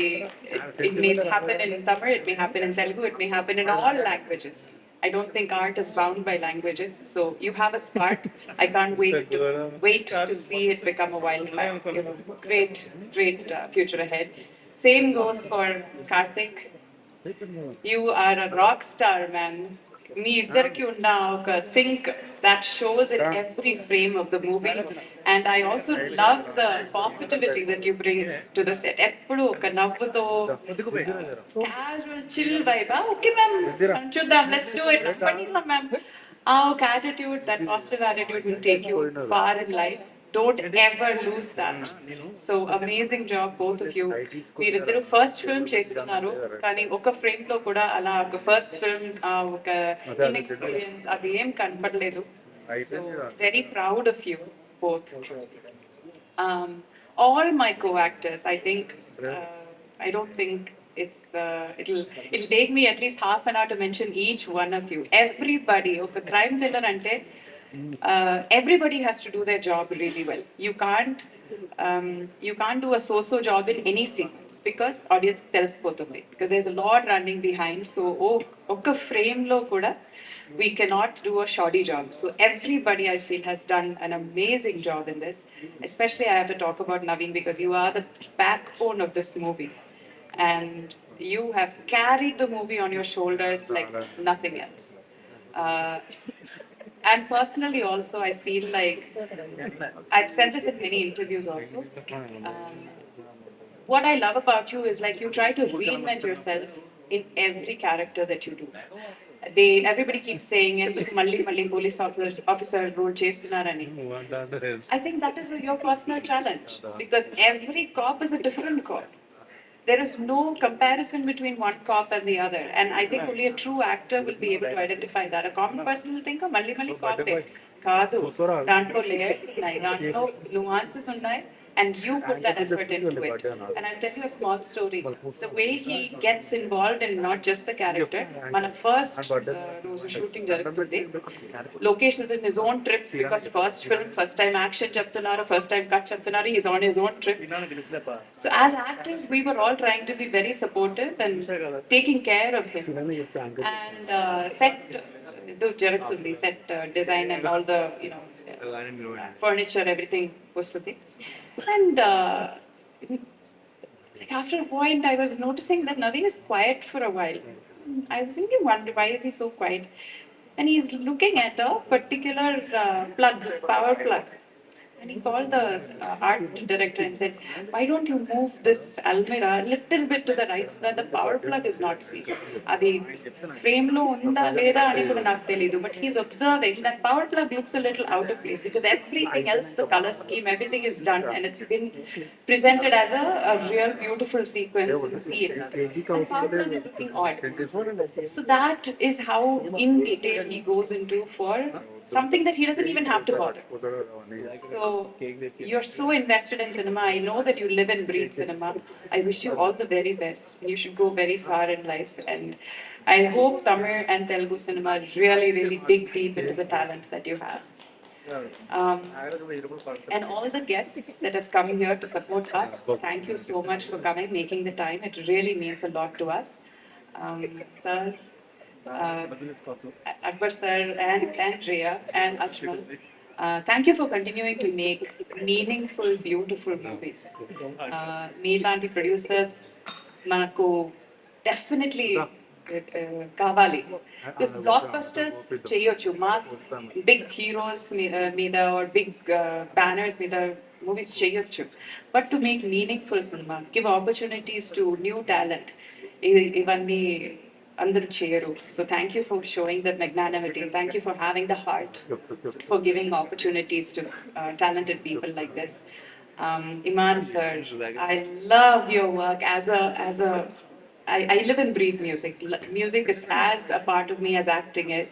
it may happen in Tamil, it may happen in Telugu, it may happen in all languages. I don't think art is bound by languages. So you have a spark. I can't wait to see it become a wildfire. You know, great future ahead. Same goes for Karthik. You are a rock star, man. మీ ఇద్దరికి ఉన్న ఒక sync that shows in every frame of the movie, and I also love the positivity that you bring to the set. ఎప్పుడు ఒక నవ్వుతో casual chill vibe. Okay ma'am, చూద్దాం, let's do it. పనిలా ma'am. ఆ ఒక attitude, that positive attitude will take you far in life. Don't ever lose that. So amazing job both of you. మీరిద్దరు first film చేస్తున్నారు, కానీ ఒక frame లో కూడా అలా ఒక ఫస్ట్ ఫిల్మ్ ఒక ఇన్ఎక్స్పీరియన్స్ అది ఏం కనపడలేదు. So very proud of you both. All my co-actors, I think, I don't think it'll take me at least half an hour to mention each one of you. Everybody, ఒక crime thriller ante everybody has to do their job really well. You can't do a so-so job in any sequence because audience telisipotundi, because there's a lot running behind. So oka frame lo kuda we cannot do a shoddy job. So everybody, I feel, has done an amazing job in this. Especially I have to talk about Naveen, because you are the backbone of this movie. and you have carried the movie on your shoulders like nothing else. Uh, and personally also, I feel like I've said this in many interviews also. Um, what I love about you is like you try to reinvent yourself in every character that you do. Everybody keeps saying and malli police officer role చేస్తున్నారని. I think that is your personal challenge because every cop is a different cop. There is no comparison between one cop and the other, and I think only a true actor will be able to identify that. A common person will think, "Malli cop కాదు, దాంట్లో layers ఉన్నాయి, దాంట్లో nuances ఉన్నాయి, and you put that effort into it." And I'll tell you a small story. The way he gets involved in not just the character. మన first రోజు shooting జరుగుతుంది. Locations in his own trip because first film, first time action చెప్తున్నారు, first time cut చెప్తున్నారు. He's on his own trip. So as actors, we were all trying to be very supportive and taking care of him. And set జరుగుతుంది, set design and all the furniture, everything వస్తుంది. And like after a point, I was noticing that Naveen is quiet for a while. I was thinking, wonder why is he so quiet? And he's looking at a particular plug, power plug. And he called the art director and said, "Why don't you move this Almira a little bit to the right so that the power plug is not seen?" Adi frame lo unda leda ani kuda naaku teliyadu, but he's observing that power plug looks a little out of place because everything else, the color scheme, everything is done and it's been presented as a real beautiful sequence in the scene. And power plug is looking odd. So that is how in detail he goes into for something that he doesn't even have to bother. So you're so invested in cinema. I know that you live and breathe cinema. I wish you all the very best. You should go very far in life. And I hope Tamil and Telugu cinema really, really dig deep into the talents that you have. And all the guests that have come here to support us, thank you so much for coming, making the time. It really means a lot to us. Sir, Akbar sir and Rhea and Ajmal, thank you for continuing to make meaningful, beautiful movies. Meelanti producers, manaku definitely కావాలి. Because blockbusters చేయొచ్చు, mass big heroes మీద or big banners మీద movies చేయొచ్చు, but to make meaningful cinema, give opportunities to new talent, ఇవన్నీ అందరూ చేయరు. So thank you for showing that magnanimity. Thank you for having the heart for giving opportunities to talented people like this. Iman sir, I love your work I live and breathe music. Music is as a part of me as acting is.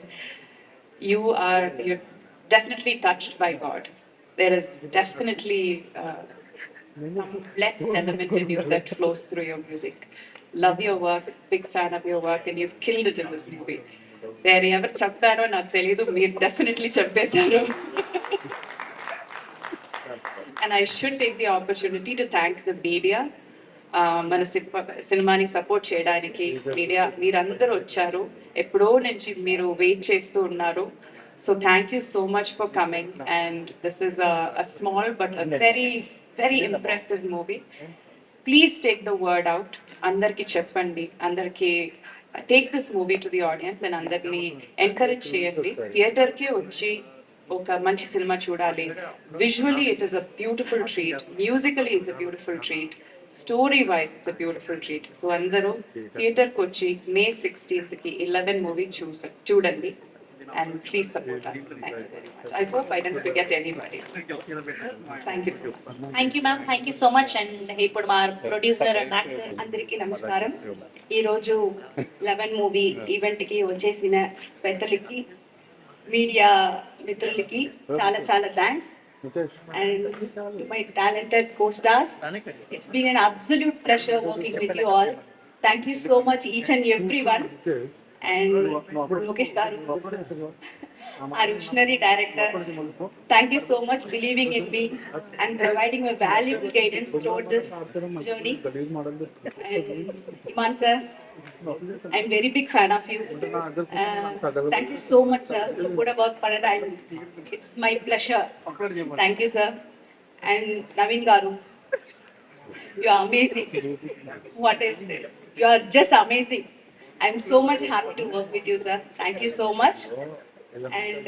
You're definitely touched by God. There is definitely some blessed element in you that flows through your music. Love your work, big fan of your work, and you've killed it in this movie. There ever చెప్పారో నాకు తెలీదు, మీరు definitely చెప్పేశారు. And I should take the opportunity to thank the media. మన సినిమాని support చేయడానికి media మీరందరూ వచ్చారు, ఎప్పుడో నుంచి మీరు వెయిట్ చేస్తూ ఉన్నారు. So thank you so much for coming, and this is a small but a very very impressive movie. Please take the word out, అందరికీ చెప్పండి, అందరికీ take this movie to the audience and అందరినీ encourage చేయండి. థియేటర్కి వచ్చి ఒక మంచి cinema చూడాలి. Visually it is a beautiful treat, musically it's a beautiful treat, story wise it's a beautiful treat. So అందరూ థియేటర్కి వచ్చి May 16th 11 మూవీ చూడండి. And please support us. Thank you very much. I hope I didn't forget anybody. Thank you so much. Thank you, ma'am. Thank you so much. And ఇప్పుడు మా producer and actor అందరికీ నమస్కారం. ఈరోజు 11 movie ఈవెంట్కి వచ్చేసిన పెద్దలకి, media మిత్రులకి చాలా చాలా thanks. And to my talented co-stars, it's been an absolute pleasure working with you all. Thank you so much, each and everyone. And Lokesh Garu, our visionary director, thank you so much believing in me and providing me valuable guidance throughout this journey. And Iman sir, I'm very big fan of you. Thank you so much sir. Good work for it. It's my pleasure. Thank you sir. And Naveen Garu, You are amazing. What is it? You are just amazing. I'm so much happy to work with you, sir. Thank you so much. And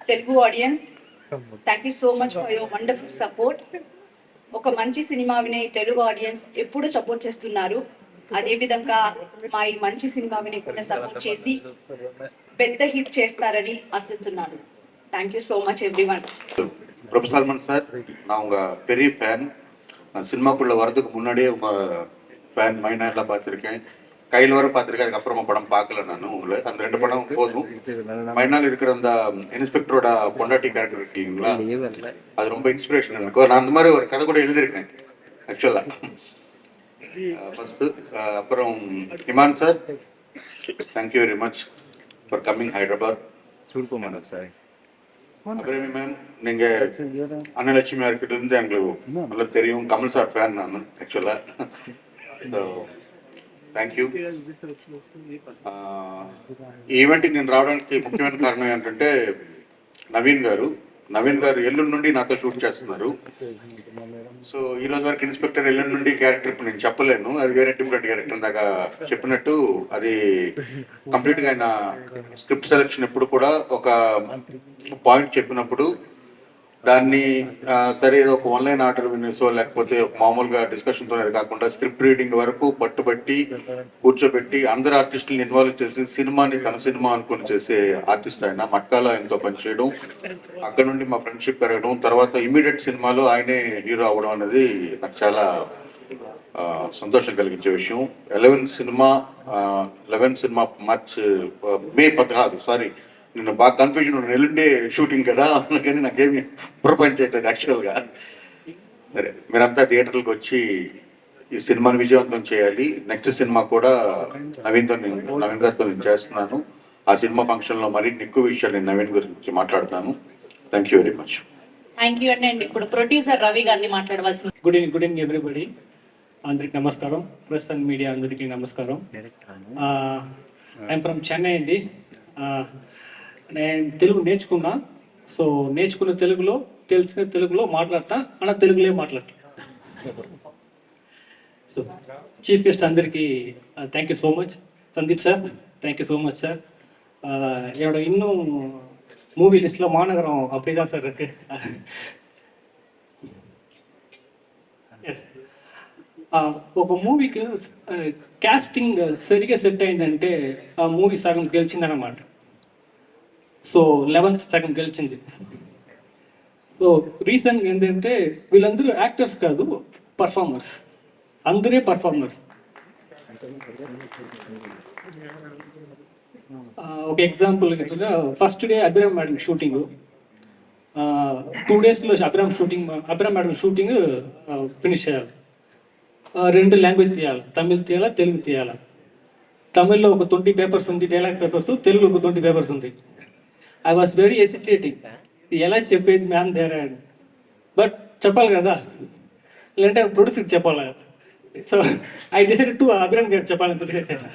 Telugu audience, thank you so much for your wonderful support. ఒక మంచి cinema వినే Telugu audience ఎప్పుడు support చేస్తున్నారు. అదేవిధంగా మా ఈ మంచి cinema విని కూడా సపోర్ట్ చేసి పెద్ద హిట్ చేస్తారని ఆశిస్తున్నాను. Thank you so much everyone. Professor Salman sir, நான் உங்க பெரிய ஃபேன். நான் சினிமாக்குள்ள வரதுக்கு முன்னாடியே உங்க ஃபேன் மைனாரில் பார்த்துருக்கேன், கையில் வர பார்த்துருக்கேன். அதுக்கப்புறமா படம் பார்க்கல நான் உங்களை. அந்த 2 படம் போதும். மைனால் இருக்கிற அந்த இன்ஸ்பெக்டரோட பொண்டாட்டி கேரக்டர் இருக்கீங்களா, அது ரொம்ப இன்ஸ்பிரேஷன் எனக்கு. நான் அந்த மாதிரி ஒரு கதை கூட எழுதியிருக்கேன் ஆக்சுவலாக ஃபர்ஸ்ட். அப்புறம் Imman sir, thank you very much for coming Hyderabad. చూడుకోమన్నారు సార్. அப்புறம் மேம், நீங்க அன்னலட்சுமி அவர்கிட்ட இருந்து எங்களுக்கு நல்லா தெரியும். கமல் சார் ஃபேன் நான் ஆக்சுவலா. So thank you. ఈ ఈవెంట్కి నేను రావడానికి ముఖ్యమైన కారణం ఏంటంటే నవీన్ గారు ఎల్లుండి నుండి నాతో షూట్ చేస్తున్నారు. సో ఈ రోజు వరకు ఇన్స్పెక్టర్ ఎల్లుండి నుండి క్యారెక్టర్ ఇప్పుడు నేను చెప్పలేను, అది వేరే డిఫరెంట్ క్యారెక్టర్. దాకా చెప్పినట్టు అది కంప్లీట్గా ఆయన స్క్రిప్ట్ సెలెక్షన్ ఎప్పుడు కూడా ఒక పాయింట్ చెప్పినప్పుడు దాన్ని సరే ఏదో ఒక ఆన్లైన్ ఆర్డర్ వినేసో లేకపోతే మామూలుగా డిస్కషన్తో కాకుండా స్క్రిప్ట్ రీడింగ్ వరకు పట్టుబట్టి కూర్చోబెట్టి అందరు ఆర్టిస్టులను ఇన్వాల్వ్ చేసి సినిమాని తన సినిమా అనుకుని చేసే ఆర్టిస్ట్ ఆయన. మట్కాల ఎంతో పనిచేయడం, అక్కడ నుండి మా ఫ్రెండ్షిప్ పెరగడం, తర్వాత ఇమీడియట్ సినిమాలో ఆయనే హీరో అవ్వడం అనేది నాకు చాలా సంతోషం కలిగించే విషయం. 11 సినిమా మే 16 నేను బాగా కన్ఫ్యూజన్ ఉన్నాను. ఎల్లుండే షూటింగ్ కదా, అందుకని నాకేమి ప్రపంచం చేయట్లేదు యాక్చువల్గా. సరే, మీరంతా థియేటర్లకు వచ్చి ఈ సినిమాని విజయవంతం చేయాలి. నెక్స్ట్ సినిమా కూడా నవీన్ గారితో నేను చేస్తున్నాను. ఆ సినిమా ఫంక్షన్లో మరిన్ని ఎక్కువ విషయాలు నేను నవీన్ గురించి మాట్లాడతాను. Thank you very much. Thank you అండి. ఇప్పుడు ప్రొడ్యూసర్ రవి గారిని మాట్లాడవలసింది. Good evening everybody. అందరికి నమస్కారం. ప్రెస్ అండ్ మీడియా అందరికీ నమస్కారం. ఐఎమ్ ఫ్రమ్ చెన్నై అండి. నేను తెలుగు నేర్చుకున్నా. సో నేర్చుకున్న తెలుగులో, తెలిసిన తెలుగులో మాట్లాడతా, అలా తెలుగులో మాట్లాడతా. సో చీఫ్ గెస్ట్ అందరికీ thank you so much. Sandeep sir, thank you so much sir. என்னோட இன்னும் மூவி லிஸ்ட்டில் மாநகரம் அப்படி தான் சார் இருக்கு. ఎస్, ఒక మూవీకి క్యాస్టింగ్ సరిగా సెట్ అయిందంటే ఆ మూవీ సగం గెలిచిందన్నమాట. సో 11th సగం గెలిచింది. సో రీజన్ ఏంటంటే వీళ్ళందరూ యాక్టర్స్ కాదు, పర్ఫార్మర్స్. అందరే పర్ఫార్మర్స్. ఒక example first day Abhiram madam shooting, 2 డేస్లో అభిరామ్ మేడం షూటింగ్ ఫినిష్ చేయాలి. 2 లాంగ్వేజ్ తీయాలి, తమిళ్ తీయాలా, తెలుగు తీయాలా. తమిళ్లో ఒక 20 పేపర్స్ ఉంది, డైలాగ్ పేపర్స్. తెలుగులో ఒక 20 పేపర్స్ ఉంది. ఐ వాస్ వెరీ హెసిటేటింగ్, ఎలా చెప్పేది మ్యామ్ దేర్. బట్ చెప్పాలి కదా, లేదంటే ప్రొడ్యూసర్కి చెప్పాలి. So I decided to Abhiram గారు చెప్పాలని చేశాను.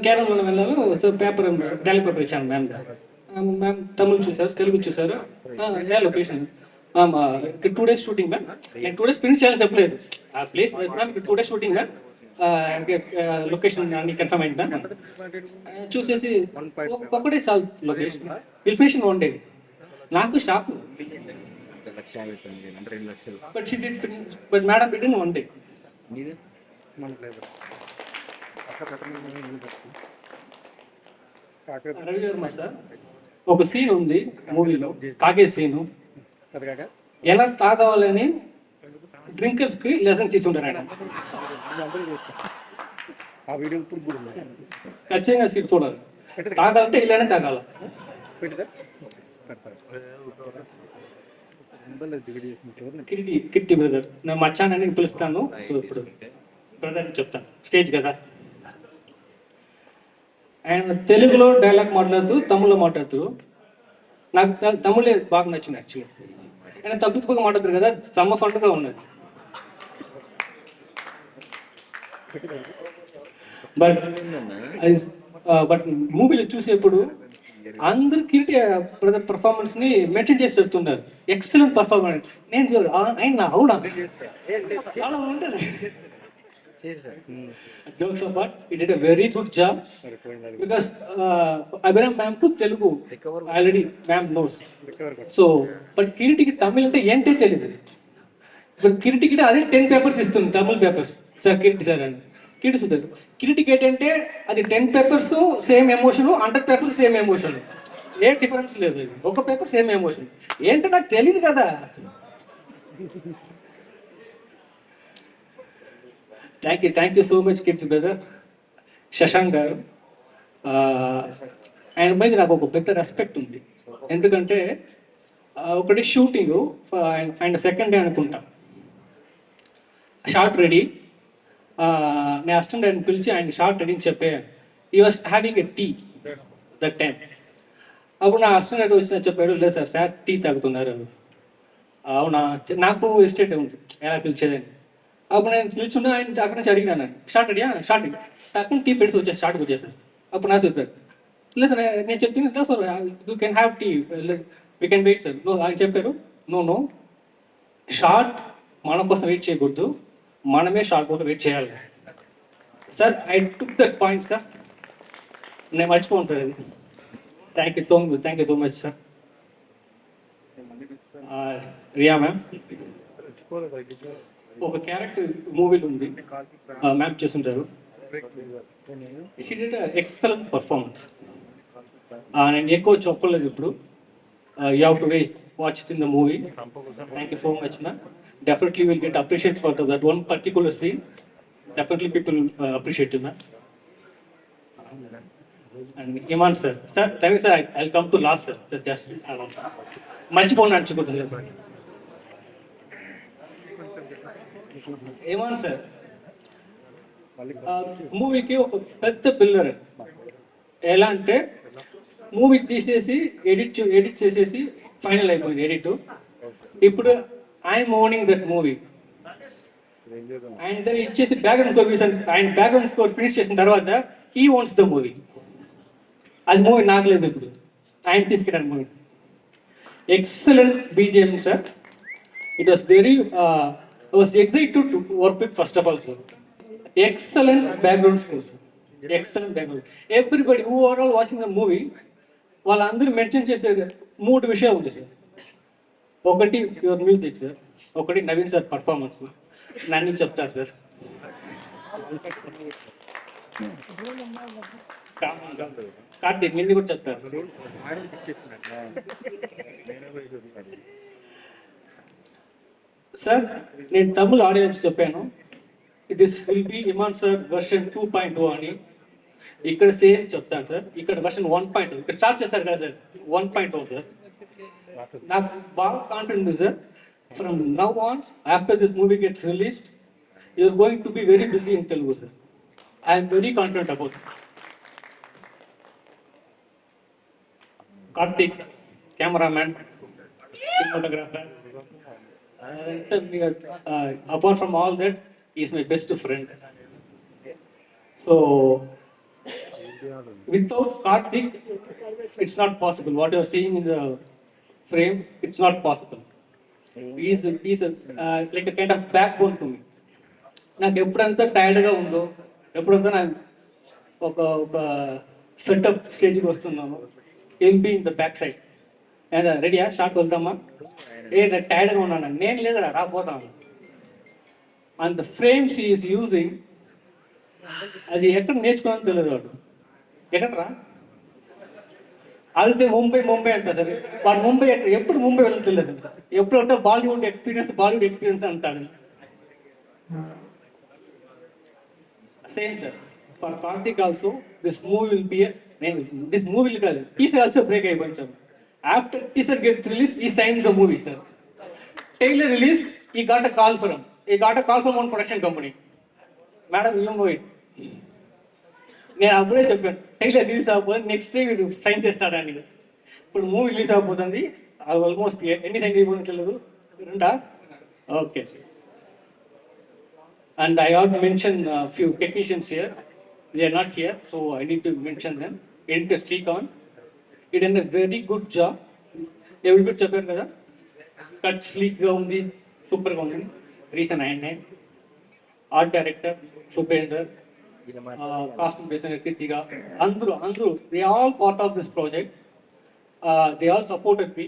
కేరళలో వెళ్ళాను. సో పేపర్ డైలాగ్ పేపర్ ఇచ్చాను మ్యామ్. మ్యామ్ తమిళ్ చూసారు, తెలుగు చూసారు, లొకేషన్ 2 days షూటింగ్ మ్యామ్. నేను 2 days ఫినిష్ చేయాలని చెప్పలేదు. ఆ place ma'am 2 days shooting ma'am, location అన్ని కన్ఫర్మ్ అయింది మ్యామ్. చూసేసి ఒకటే సాల్ location will finish in 1 day. నాకు shock. But she did finish, but madam did in 1 day. Ravi Varma sir, ఒక సీన్ ఉంది మూవీలో, తాగే సీను. ఎలా తాగాలని డ్రింకర్స్ కి లెసన్ తీసుకుంటారు ఆయన. ఖచ్చితంగా సీట్ చూడాలి. తాగాలంటే ఇలానే తాగాల. కిట్టి బ్రదర్, నేను మచ్చానని పిలుస్తాను. సో ఇప్పుడు బ్రదర్ చెప్తాను, స్టేజ్ కదా. ఆయన తెలుగులో డైలాగ్ మాట్లాడుతూ, తమిళ్లో మాట్లాడుతూ. నాకు తమిళే బాగా నచ్చింది యాక్చువల్లీ. ఆయన తగ్గుతుగా మాట్లాడుతారు కదా, సమ్మ ఫండ్గా ఉన్నది. బట్ మూవీలో చూసేప్పుడు అందరు కిరీటి బ్రదర్ పర్ఫార్మెన్స్ ని మెన్షన్ చేసి చెప్తున్నారు, ఎక్సలెంట్ పర్ఫార్మెన్స్. నేను చూడు ఆయన అవునా చాలా ఉంటుంది. Jokes apart, he did a very good job because Abhiram ma'am to Telugu already ma'am knows. So, but కిరీటికి Tamil అంటే ఏంటే తెలియదు. ఇప్పుడు కిరీటికి అదే 10 పేపర్స్ ఇస్తుంది, Tamil papers sir Kiriti sir అని. కిరీటి సుధర్ కిరీటికి ఏంటంటే అది 10 papers same emotion, 100 papers same emotion, ఏ డిఫరెన్స్ లేదు. ఒక పేపర్ సేమ్ ఎమోషన్ ఏంటో నాకు తెలియదు కదా. Thank you so much Keerthi brother. Shashank గారు, ఆయన మీద నాకు ఒక పెద్ద రెస్పెక్ట్ ఉంది. ఎందుకంటే ఒకటి షూటింగ్ అండ్ సెకండ్ డే అనుకుంటా, షార్ట్ రెడీ, నేను అసిస్టెంట్ ఆయన పిలిచి ఆయన షార్ట్ రెడీ అని చెప్పాను. He was having a tea that time. అప్పుడు నా అసిస్టెంట్ వచ్చిన చెప్పాడు, లేదు సార్ సార్ టీ తాగుతున్నారు. అవునా, నాకు ఎస్టేట్ ఉంది ఎలా పిలిచేదని. అప్పుడు నేను పిలుచున్నా ఆయన అక్కడ నుంచి అడిగినాను, షార్ట్ అడిగా షార్ట్ అక్కడ టీ పెట్టి వచ్చేసి షార్ట్కి వచ్చేసాను. అప్పుడు నాకు చెప్పారు, లేదు సార్ నేను చెప్పింది sir you can have tea, we can wait sir. No ఆయన చెప్పారు, నో షార్ట్ మన కోసం వెయిట్ చేయకూడదు, మనమే షార్ట్ కోసం వెయిట్ చేయాలి సార్. I took that point sir, నేను మర్చిపోను సార్ అది. Thank you so much sir. Riya ma'am ఒక క్యారెక్టర్ మూవీలో ఉంది, మ్యాప్ చేస్తుంటారు. She did excellent performance. నేను ఎక్కువ చెప్పలేదు ఇప్పుడు, you have to watch it in the movie. Thank you so much ma'am. Definitely will get appreciated for that one particular scene. Definitely people appreciate you, ma'am. And Iman sir, thank you sir. I'll come to last sir. Just మర్చిపోను నడుచుకుంటుంది. Iman sir, మూవీకి ఒక పెద్ద pillar. ఎలా అంటే movie తీసేసి edit చేసేసి final అయిపోయింది edit. ఇప్పుడు ఐఎమ్ ఓనింగ్ దట్ మూవీ. ఆయన దగ్గర ఇచ్చేసి బ్యాక్గ్రౌండ్ స్కోర్, ఆయన బ్యాక్గ్రౌండ్ స్కోర్ ఫినిష్ చేసిన తర్వాత ఈ ఓన్స్ ద మూవీ. అది మూవీ నాకు లేదు, ఇప్పుడు ఆయన తీసుకెళ్ళాను movie. Excellent BGM sir. It was very was excited to work with first of all sir. Excellent background score, excellent background. Everybody who are all watching the movie వాళ్ళందరూ mention చేసే 3 విషయాలు ఉంది సార్. ఒకటి యువర్ మ్యూజిక్ సార్, ఒకటి Naveen sir performance, నన్ను చెప్తారు sir. Karthik నిన్ను కూడా చెప్తారు సార్. నేను తమిళ ఆడియన్స్ చెప్పాను, this will be Iman sir version 2.0 అని. ఇక్కడ సేమ్ చెప్తాను సార్, ఇక్కడ వర్షన్ 1.0. ఇక్కడ స్టార్ట్ చేస్తారు కదా సార్ 1.0 సార్. నాకు బాగా కాన్ఫిడెంట్ ఉంది sir. From now on after this movie gets released you are going to be very busy in Telugu sir. I'm very confident about. Karthik cameraman, cinematographer, apart from all that is my best friend. So without Karthik it's not possible. What you are seeing in the frame, it's not possible. He's like a kind of backbone to me. నాకు ఎప్పుడంతా టైర్డ్గా ఉందో, ఎప్పుడంతా నాకు ఒక setup స్టేజ్కి వస్తున్నాను, MP in the back side రెడీయా short వెళ్తామా, నాకు టైర్డ్గా ఉన్నాను, నేను లేదా రాపోతాను. And the frames is using, అది ఎక్కడ నేర్చుకోవాలని తెలియదు వాడు. ఎక్కడరా అదితే ముంబై అంటారు. వాడు ముంబై ఎప్పుడు ముంబై వెళ్ళడం తెలియదు. ఎప్పుడు అంటే బాలీవుడ్ ఎక్స్పీరియన్స్ అంటాడు. Same sir for Karthik also this movie will be this movie కాదు, టీసర్ ఆల్సో బ్రేక్ అయిపోయింది sir. After teaser gets release he sign the movie sir. Trailer release he got a call from one production company. Madam you know it. నేను అప్పుడే చెప్పాను trailer release అవ్వకపోతే next day మీరు sign చేస్తాడని. ఇప్పుడు movie release అవ్వబోతుంది, అది almost ఎన్ని సైన్ అయిపోతుంది తెలియదు, 2. Okay. And I have to mention few technicians here. They are not here, so I need to mention them. Editor Srikanth, it and very good job. ఎవరి good చెప్పారు కదా, cut స్లీక్గా ఉంది, సూపర్గా ఉంది. రీసన్ ఆయన్నే, art director Supender, costume designer Krithika, అందరూ they all part of this project. They all supported me.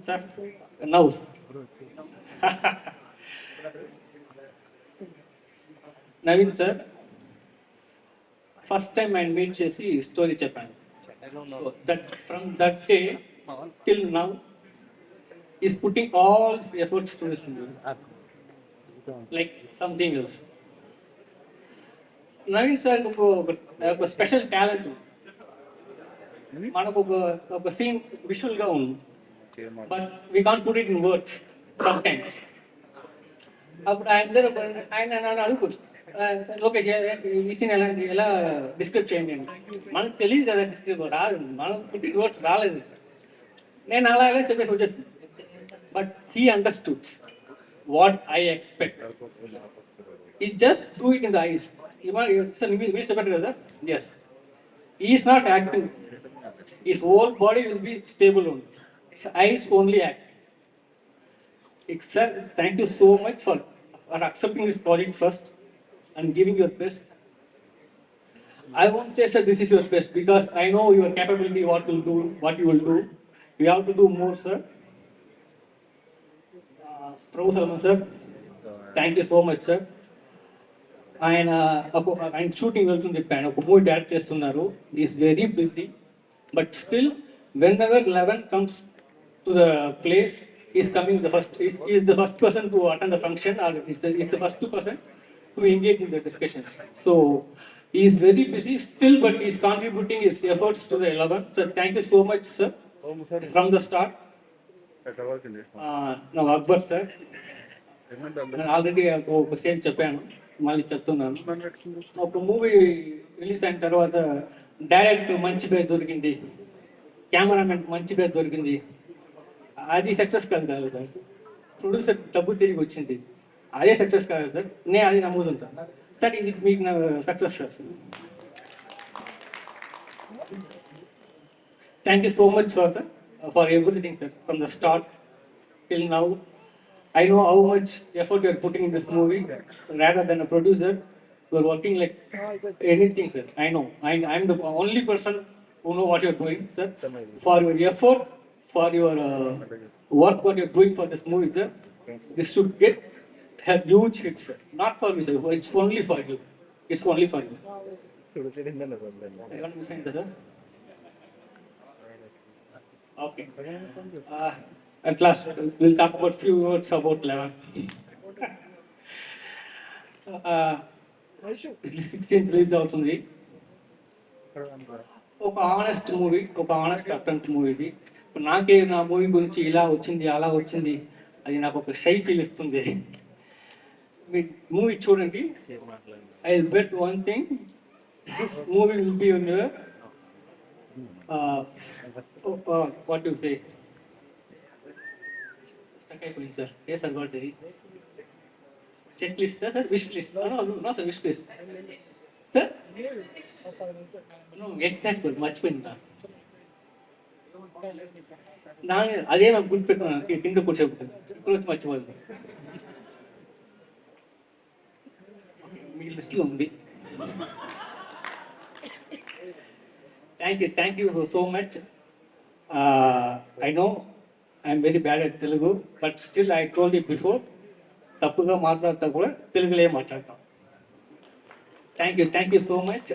Sir now Naveen sir first time ఆయన మీట్ చేసి స్టోరీ చెప్పాను. That from that day till now is putting all efforts to this movie like something else. Naveen sir ఒక special talent. మనకు ఒక scene విజువల్గా ఉంది, but we can't put it in words some times. అప్పుడు ఆయన నన్ను అడుగుతుంది, లోకేష్ ఈ సీన్ ఎలా డిస్క్రైబ్ చేయండి అని. మనకు తెలియదు కదా, డిస్క్రైబ్ రాదు, మనకు పుట్ ఇట్ వర్డ్స్ రాలేదు. నేను అలాగే చెప్పేసి వచ్చేస్తుంది. But he understood what I expect. He just do it in the eyes. మీరు చెప్పారు కదా, yes, is not acting. His whole body will be stable only. His eyes only act. Sir, thank you so much for accepting this project first and giving your best. I won't say, sir, this is your best, because I know your capability, what you will do. You have to do more, sir. Prabhu Salman, sir, thank you so much, sir. ఆయన shooting వెళ్తుంది చెప్పాను, ఒక movie direct చేస్తున్నారు. Is very busy, but still whenever 11 comes to the place, he is coming the first, he is the first person to attend the function, or is the first person to engage in the discussions. So he is very busy still, but he is contributing his efforts to the 11. So thank you so much, sir, from the start. Now Akbar sir, నేను already ఒక stage చెప్పాను, మళ్ళీ చెప్తున్నాను. ఒక movie release అయిన తర్వాత direct మంచి పేరు దొరికింది, కెమెరామెన్ మంచి పేరు దొరికింది, అది సక్సెస్ కాదు సార్. ప్రొడ్యూసర్ డబ్బు తిరిగి వచ్చింది, అదే సక్సెస్ కాదు సార్. నేను అది నమ్ముతుంటాను సార్. ఇది మీకు success sir. Thank you so much for everything sir, from the start till now. I know how much effort you are putting in this movie. Rather than a producer, you are working like anything, sir. I know. I'm the only person who know what you are doing, sir. For your effort, for your work, what you are doing for this movie, sir. This should get a huge hit, sir. Not for me, sir. It's only for you. It's only for you. I want to say that, sir. Okay. At last, we'll talk about few words about 11. 16th release అవుతుంది. ఒక honest movie, ఒక honest attempt movie ఇది. నాకే నా movie గురించి ఇలా వచ్చింది అలా వచ్చింది, అది నాకు ఒక షై ఫీల్ ఇస్తుంది. మీ మూవీ చూడండి. I will bet one thing, this movie will be on your what you say, అయిపోయింది సార్. ఏ సార్ వాటి check list sir, wish list? No sir, wish list sir. Exact మర్చిపోయింది నా, అదే నాకు గుర్తు పెట్టుకున్నాను, కింద కూడా చెప్తాను, ఇప్పుడు వచ్చి మర్చిపోతుంది. మీ లిస్ట్లో ఉంది. Thank you so much. I know I'm very bad at Telugu, but still I told you before, తప్పుగా మాట్లాడతా కూడా తెలుగులో మాట్లాడతాం. Thank you so much.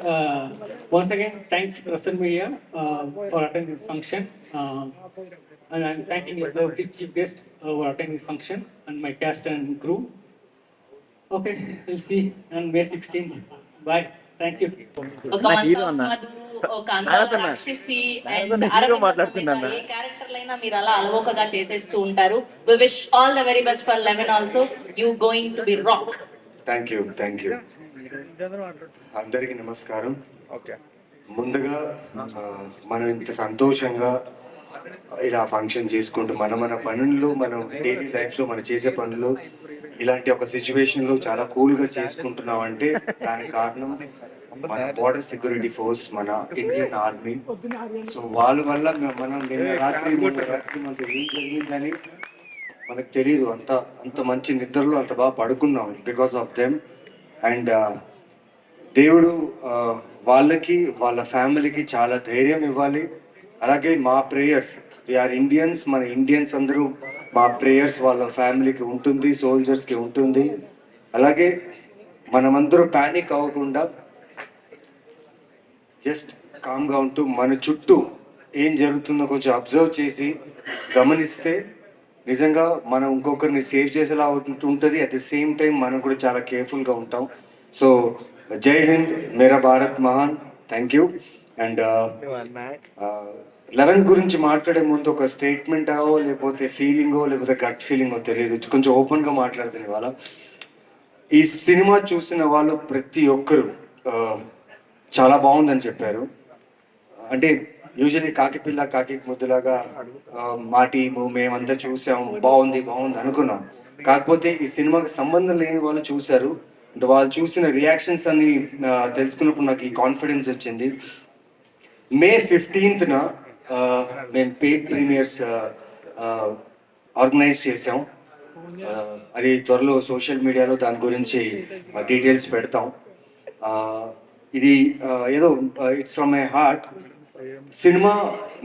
Once again thanks present media for attending this function, and I'm thanking the chief guest for attending this function and my cast and crew. Okay, will see on May 16th. Bye. Thank you. ఒక రాక్షసి ఏ క్యారెక్టర్లైనా మీరు అలా అలవోకగా చేసేస్తూ ఉంటారు. We wish all the very best for 11 also. You going to be rock. Thank you. అందరికీ నమస్కారం. ముందుగా మనం ఇంత సంతోషంగా ఇలా ఫంక్షన్ చేసుకుంటూ మన పనుల్లో మనం డైలీ లైఫ్లో మనం చేసే పనులు ఇలాంటి ఒక సిచ్యువేషన్లో చాలా కూల్గా చేసుకుంటున్నాం అంటే దానికి కారణం మన బార్డర్ సెక్యూరిటీ ఫోర్స్, మన ఇండియన్ ఆర్మీ. సో వాళ్ళ వల్ల మనం నిన్న రాత్రి మనకు ఏం జరిగిందని మనకు తెలియదు. అంత మంచి నిద్రలో అంత బాగా పడుకున్నాం బికాస్ ఆఫ్ దెమ్. అండ్ దేవుడు వాళ్ళకి వాళ్ళ ఫ్యామిలీకి చాలా ధైర్యం ఇవ్వాలి. అలాగే మా ప్రేయర్స్, వీఆర్ ఇండియన్స్, మన ఇండియన్స్ అందరూ మా ప్రేయర్స్ వాళ్ళ ఫ్యామిలీకి ఉంటుంది, సోల్జర్స్కి ఉంటుంది. అలాగే మనమందరూ ప్యానిక్ అవ్వకుండా జస్ట్ కామ్గా ఉంటూ మన చుట్టూ ఏం జరుగుతుందో కొంచెం అబ్జర్వ్ చేసి గమనిస్తే నిజంగా మనం ఇంకొకరిని సేవ్ చేసేలా ఉంటుంది. అట్ ది సేమ్ టైం మనం కూడా చాలా కేర్ఫుల్గా ఉంటాం. సో జై హింద్, మేరా భారత్ మహాన్. Thank you. అండ్ 11 గురించి మాట్లాడే ముందు ఒక స్టేట్మెంటో లేకపోతే ఫీలింగో లేకపోతే గట్ ఫీలింగో తెలియదు, కొంచెం ఓపెన్గా మాట్లాడుతున్న వాళ్ళ. ఈ సినిమా చూసిన వాళ్ళు ప్రతి ఒక్కరు చాలా బాగుందని చెప్పారు. అంటే యూజువలీ కాకిపిల్ల కాకి ముద్దులాగా మా టీము మేమంతా చూసాం, బాగుంది అనుకున్నాం. కాకపోతే ఈ సినిమాకి సంబంధం లేని వాళ్ళు చూశారు. అంటే వాళ్ళు చూసిన రియాక్షన్స్ అన్ని తెలుసుకున్నప్పుడు నాకు ఈ కాన్ఫిడెన్స్ వచ్చింది. మే 15న మేము పెయిడ్ ప్రీమియర్స్ ఆర్గనైజ్ చేసాం. అది త్వరలో సోషల్ మీడియాలో దాని గురించి డీటెయిల్స్ పెడతాం. ఇది ఏదో it's from my heart. Cinema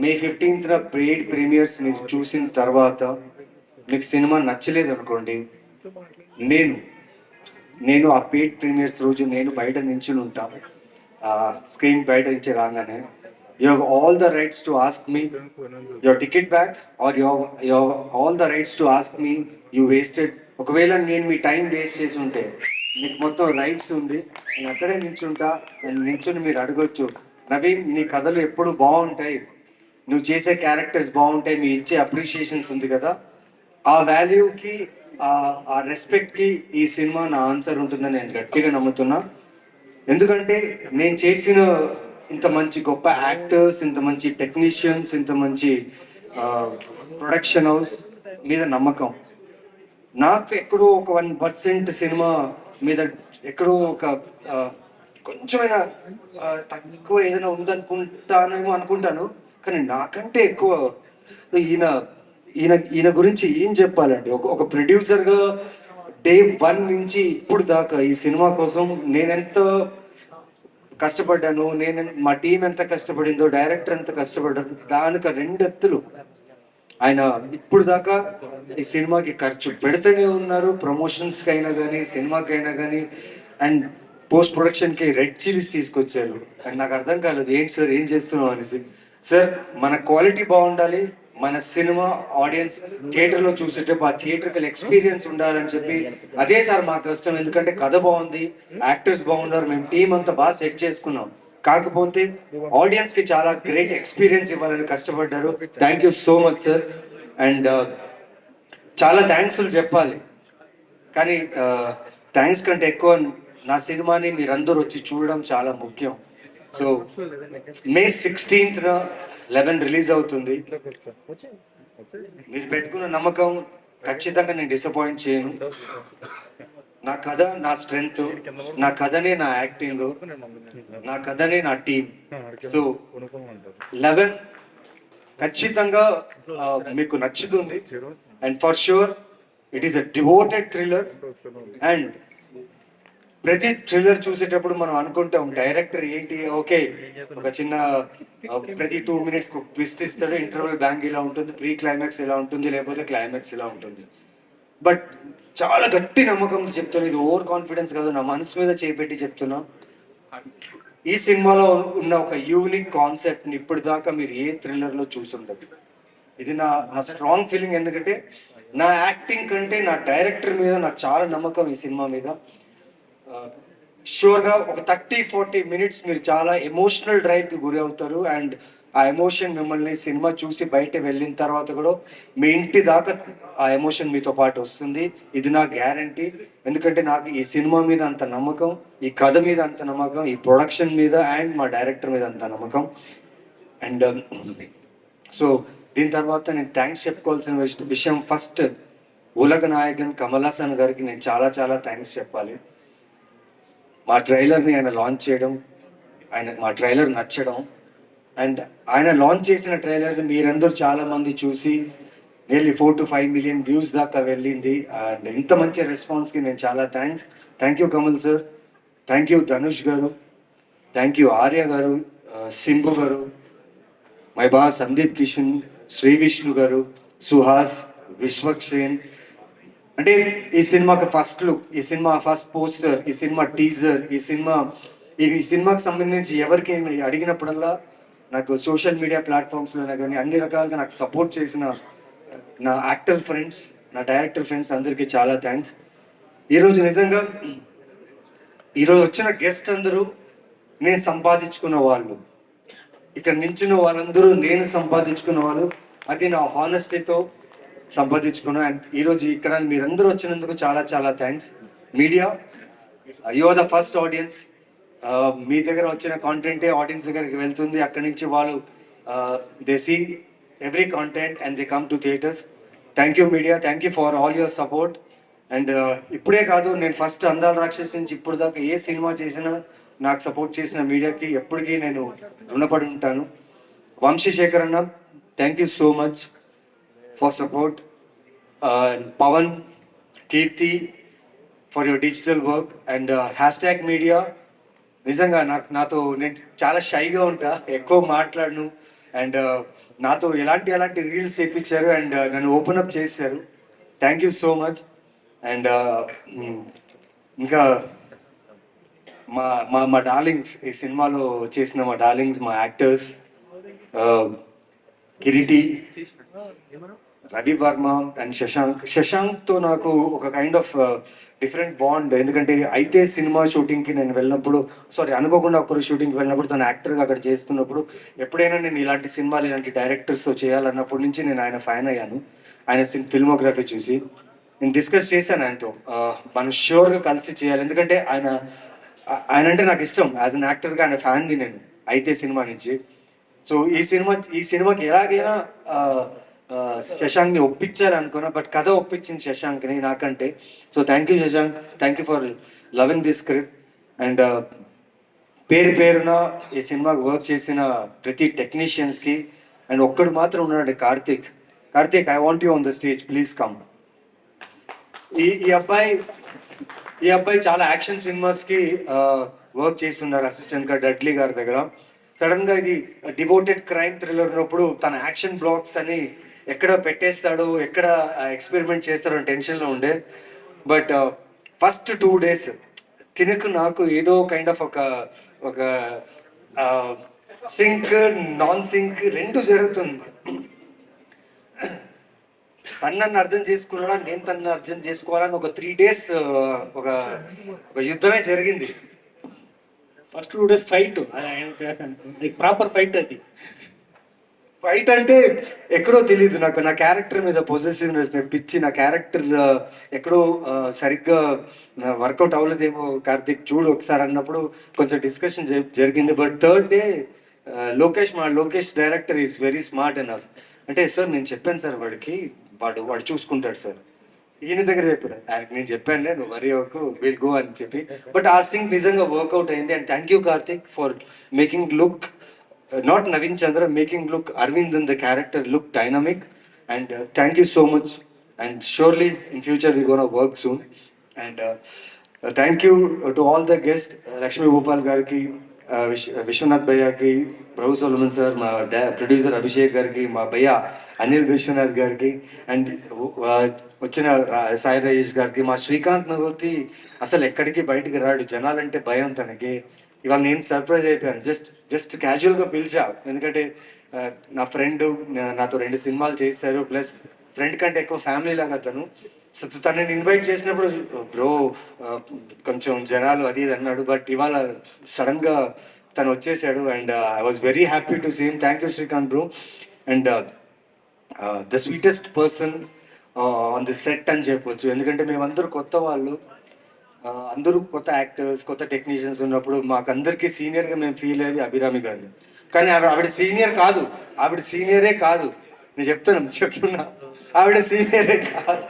May 15న పెయిడ్ ప్రీమియర్స్ మీరు చూసిన తర్వాత మీకు సినిమా నచ్చలేదు అనుకోండి, నేను ఆ పెయిడ్ ప్రీమియర్స్ రోజు నేను బయట నించుని ఉంటాను. స్క్రీన్ బయట నుంచి రాగానే you have all the rights to ask me your ticket back or you have all the rights to ask me you wasted. ఒకవేళ నేను మీ టైం వేస్ట్ చేసి ఉంటే మీకు మొత్తం రైట్స్ ఉంది, నేను అక్కడే నించుంటా. నేను నించుని మీరు అడగొచ్చు, నవీన్ నీ కథలు ఎప్పుడు బాగుంటాయి, నువ్వు చేసే క్యారెక్టర్స్ బాగుంటాయి, మీ ఇచ్చే అప్రిషియేషన్స్ ఉంది కదా, ఆ వాల్యూకి ఆ రెస్పెక్ట్కి ఈ సినిమా నా ఆన్సర్ ఉంటుందని నేను గట్టిగా నమ్ముతున్నా. ఎందుకంటే నేను చేసిన ఇంత మంచి గొప్ప యాక్టర్స్, ఇంత మంచి టెక్నీషియన్స్, ఇంత మంచి ప్రొడక్షన్ హౌస్ మీద నమ్మకం. నాకు ఎక్కడో ఒక 1% సినిమా మీద ఎక్కడో ఒక కొంచెమైనా తక్కువ ఏదైనా ఉందనుకుంటానేమో అనుకుంటాను. కానీ నాకంటే ఎక్కువ ఈయన గురించి ఏం చెప్పాలండి. ఒక ప్రొడ్యూసర్గా డే 1 నుంచి ఇప్పుడు దాకా ఈ సినిమా కోసం నేనెంత కష్టపడ్డాను, మా టీం ఎంత కష్టపడిందో, డైరెక్టర్ ఎంత కష్టపడ్డాను, దానికి 2 ఎత్తులు ఆయన ఇప్పుడు దాకా ఈ సినిమాకి ఖర్చు పెడుతూనే ఉన్నారు. ప్రమోషన్స్కి అయినా కానీ, సినిమాకి అయినా కానీ, అండ్ పోస్ట్ ప్రొడక్షన్కి రెడ్ చిల్లీస్ తీసుకొచ్చారు. అండ్ నాకు అర్థం కాలేదు, ఏంటి సార్ ఏం చేస్తున్నాం అనేసి. సార్ మన క్వాలిటీ బాగుండాలి, మన సినిమా ఆడియన్స్ థియేటర్లో చూసేటప్పుడు ఆ థియేటర్కల్ ఎక్స్పీరియన్స్ ఉండాలని చెప్పి అదే సార్ మా కష్టం. ఎందుకంటే కథ బాగుంది, యాక్టర్స్ బాగున్నారు, మేము టీం అంతా బాగా సెట్ చేసుకున్నాం. కాకపోతే ఆడియన్స్కి చాలా గ్రేట్ ఎక్స్పీరియన్స్ ఇవ్వాలని కష్టపడ్డారు. Thank you so much sir. And చాలా థ్యాంక్స్లు చెప్పాలి, కానీ థ్యాంక్స్ కంటే ఎక్కువ నా సినిమాని మీరందరూ వచ్చి చూడడం చాలా ముఖ్యం. సో మే 16న 11 రిలీజ్ అవుతుంది. మీరు పెట్టుకున్న నమ్మకం ఖచ్చితంగా నేను డిసప్పాయింట్ చేయను. నా కథ నా స్ట్రెంగ్త్, నా కథనే నా యాక్టింగ్, నా కథనే నా టీం. సో 11 ఖచ్చితంగా మీకు నచ్చుతుంది. And for sure it is a devoted thriller. And ప్రతి థ్రిల్లర్ చూసేటప్పుడు మనం అనుకుంటాం డైరెక్టర్ ఏంటి, ఓకే ఒక చిన్న ప్రతి 2 minutes ట్విస్ట్ ఇస్తాడు, ఇంటర్వెల్ బ్యాంక్ ఇలా ఉంటుంది, ప్రీ క్లైమాక్స్ ఇలా ఉంటుంది, లేకపోతే క్లైమాక్స్ ఇలా ఉంటుంది. బట్ చాలా గట్టి నమ్మకంతో చెప్తున్నా, ఇది ఓవర్ కాన్ఫిడెన్స్ కాదు, నా మనసు మీద చేపెట్టి చెప్తున్నా. ఈ సినిమాలో ఉన్న ఒక యూనిక్ కాన్సెప్ట్ని ఇప్పటిదాకా మీరు ఏ థ్రిల్లర్లో చూసుండదు. ఇది నా స్ట్రాంగ్ ఫీలింగ్. ఎందుకంటే నా యాక్టింగ్ కంటే నా డైరెక్టర్ మీద నాకు చాలా నమ్మకం ఈ సినిమా మీద. షూర్గా ఒక 30-40 minutes మీరు చాలా ఎమోషనల్ డ్రైవ్కి గురి అవుతారు. అండ్ ఆ ఎమోషన్ మిమ్మల్ని సినిమా చూసి బయట వెళ్ళిన తర్వాత కూడా మీ ఇంటి దాకా ఆ ఎమోషన్ మీతో పాటు వస్తుంది. ఇది నా గ్యారంటీ. ఎందుకంటే నాకు ఈ సినిమా మీద అంత నమ్మకం, ఈ కథ మీద అంత నమ్మకం, ఈ ప్రొడక్షన్ మీద అండ్ మా డైరెక్టర్ మీద అంత నమ్మకం. అండ్ సో దీని తర్వాత నేను థ్యాంక్స్ చెప్పుకోవాల్సిన విషయం ఫస్ట్ ఉలగ నాయకన్ కమల్ హాసన్ గారికి నేను చాలా చాలా థ్యాంక్స్ చెప్పాలి. మా ట్రైలర్ని ఆయన లాంచ్ చేయడం, మా ట్రైలర్ నచ్చడం, అండ్ ఆయన లాంచ్ చేసిన ట్రైలర్ని మీరందరూ చాలామంది చూసి నియర్లీ 4 to 5 million వ్యూస్ దాకా వెళ్ళింది. అండ్ ఇంత మంచి రెస్పాన్స్కి నేను చాలా thank you Kamal sir, thank you Dhanush గారు, థ్యాంక్ యూ ఆర్య గారు, సింబు గారు, మై బాస్ సందీప్ కిషన్, శ్రీ విష్ణు గారు, సుహాస్, విశ్వక్సేన్. అంటే ఈ సినిమాకి ఫస్ట్ లుక్, ఈ సినిమా ఫస్ట్ పోస్టర్, ఈ సినిమా టీజర్, ఈ సినిమాకి సంబంధించి ఎవరికి అడిగినప్పుడల్లా నాకు సోషల్ మీడియా ప్లాట్ఫామ్స్లోనే కానీ అన్ని రకాలుగా నాకు సపోర్ట్ చేసిన నా యాక్టర్ ఫ్రెండ్స్, నా డైరెక్టర్ ఫ్రెండ్స్ అందరికీ చాలా థ్యాంక్స్. ఈరోజు నిజంగా ఈరోజు వచ్చిన గెస్ట్ అందరూ నేను సంపాదించుకున్న వాళ్ళు, ఇక్కడ నించున్న వాళ్ళందరూ నేను సంపాదించుకున్న వాళ్ళు. అది నా హానెస్టీతో సంపాదించుకున్నా. అండ్ ఈరోజు ఇక్కడ మీరందరూ వచ్చినందుకు చాలా చాలా thanks. Media, you are the first audience. మీ దగ్గర వచ్చిన కాంటెంటే ఆడియన్స్ దగ్గరికి వెళ్తుంది. అక్కడి నుంచి వాళ్ళు they see every content and they come to theatres. Thank you media, thank you for all your support. And ఇప్పుడే కాదు, నేను ఫస్ట్ అందాల రాక్షస్ నుంచి ఇప్పుడు దాకా ఏ సినిమా చేసినా నాకు సపోర్ట్ చేసిన మీడియాకి ఎప్పటికీ నేను రుణపడి ఉంటాను. వంశీశేఖర్ అన్న, thank you so much for support. Pawan, Keerthi for your digital work. And hashtag media, నిజంగా నేను చాలా షైగా ఉంటా, ఎక్కువ మాట్లాడను. అండ్ నాతో ఎలాంటి రీల్స్ చేయించారు అండ్ నన్ను ఓపెన్ అప్ చేశారు. Thank you so much. And ఇంకా మా డార్లింగ్స్, ఈ సినిమాలో చేసిన మా డార్లింగ్స్, మా యాక్టర్స్ కిరీటి, రవి వర్మ అండ్ శశాంక్తో నాకు ఒక కైండ్ ఆఫ్ డిఫరెంట్ బాండ్. ఎందుకంటే అయితే సినిమా షూటింగ్కి నేను వెళ్ళినప్పుడు, అనుకోకుండా ఒకరు షూటింగ్కి వెళ్ళినప్పుడు తను యాక్టర్గా అక్కడ చేస్తున్నప్పుడు ఎప్పుడైనా నేను ఇలాంటి సినిమాలు ఇలాంటి డైరెక్టర్స్తో చేయాలన్నప్పటి నుంచి నేను ఆయన ఫ్యాన్ అయ్యాను. ఆయన ఫిల్మోగ్రఫీ చూసి నేను డిస్కస్ చేశాను ఆయనతో, మనం ష్యూర్గా కలిసి చేయాలి. ఎందుకంటే ఆయన అంటే నాకు ఇష్టం, యాజ్ అన్ యాక్టర్గా ఆయన ఫ్యాన్ని నేను అయితే సినిమా నుంచి. సో ఈ సినిమాకి ఎలాగైనా శశాంక్ని ఒప్పించారు అనుకున్నా, బట్ కథ ఒప్పించింది శశాంక్ని నాకంటే. So thank you Shashank, thank you for loving this script. And పేరున ఈ సినిమాకి వర్క్ చేసిన ప్రతి టెక్నీషియన్స్కి. అండ్ ఒక్కడు మాత్రం ఉన్నాడు, Karthik, I want you on the stage, please come. ఈ అబ్బాయి చాలా యాక్షన్ సినిమాస్కి వర్క్ చేస్తున్నారు అసిస్టెంట్గా డడ్లీ గారి దగ్గర. సడన్గా ఇది డివోటెడ్ క్రైమ్ థ్రిల్లర్ ఉన్నప్పుడు తన యాక్షన్ బ్లాక్స్ అని ఎక్కడ పెట్టేస్తాడో, ఎక్కడ ఎక్స్పెరిమెంట్ చేస్తాడో టెన్షన్లో ఉండే. బట్ ఫస్ట్ 2 days నాకు ఏదో కైండ్ ఆఫ్ ఒక సింక్ నాన్ సింక్ రెండు జరుగుతుంది. తనను అర్థం చేసుకున్నాడా, నేను తనను అర్థం చేసుకోవాలని ఒక 3 days ఒక యుద్ధమే జరిగింది. First 2 days fight, proper fight. అది ఫైట్ అంటే ఎక్కడో తెలియదు నాకు, నా క్యారెక్టర్ మీద పొజెసివ్నెస్ పిచ్చి, నా క్యారెక్టర్ ఎక్కడో సరిగ్గా వర్కౌట్ అవ్వలేదేమో కార్తిక్ చూడు ఒకసారి అన్నప్పుడు కొంచెం డిస్కషన్ జరిగింది. But 3rd day Lokesh director is very smart enough. అంటే సార్ నేను చెప్పాను సార్ వాడు చూసుకుంటాడు సార్. ఈయన దగ్గర చెప్పాడు, ఆయనకి నేను చెప్పానులే, నువ్వు వరీ అవ్వకు, విల్ గో అని చెప్పి. బట్ ఆ సింగ్ నిజంగా వర్కౌట్ అయింది. And thank you Karthik for making look not Naveen Chandra, making look Arvind in the character look dynamic. And thank you so much. And surely in future we're going to work soon. And thank you to all the guests, Lakshmi Bhopal garki, Vishwanath Bhaiya ki, Prabhu Solomon sir, my producer Abhishek garki, my Bhaiya Anil Vishwanath garki, and వచ్చిన సాయి రాజేష్ గారికి, మా శ్రీకాంత్ నగోతి అసలు ఎక్కడికి బయటికి రాడు, జనాలంటే భయం తనకి. ఇవాళ నేను సర్ప్రైజ్ అయిపోయాను, జస్ట్ క్యాజువల్గా పిలిచా. ఎందుకంటే నా ఫ్రెండ్ నాతో 2 సినిమాలు చేశారు, ప్లస్ ఫ్రెండ్ కంటే ఎక్కువ ఫ్యామిలీ లాగా తను. సో తనని ఇన్వైట్ చేసినప్పుడు బ్రో కొంచెం జనాలు అది ఇది అన్నాడు. బట్ ఇవాళ సడన్గా తను వచ్చేసాడు. And I was very happy to see him. Thank you Srikanth bro. And the sweetest person on the set అని చెప్పొచ్చు. ఎందుకంటే మేమందరూ కొత్త వాళ్ళు, అందరూ కొత్త యాక్టర్స్, కొత్త టెక్నీషియన్స్ ఉన్నప్పుడు మాకందరికీ సీనియర్గా మేము ఫీల్ అయ్యేది అభిరామి గారిని. కానీ ఆవిడ సీనియరే కాదు. నేను చెప్తున్నా ఆవిడ సీనియరే కాదు.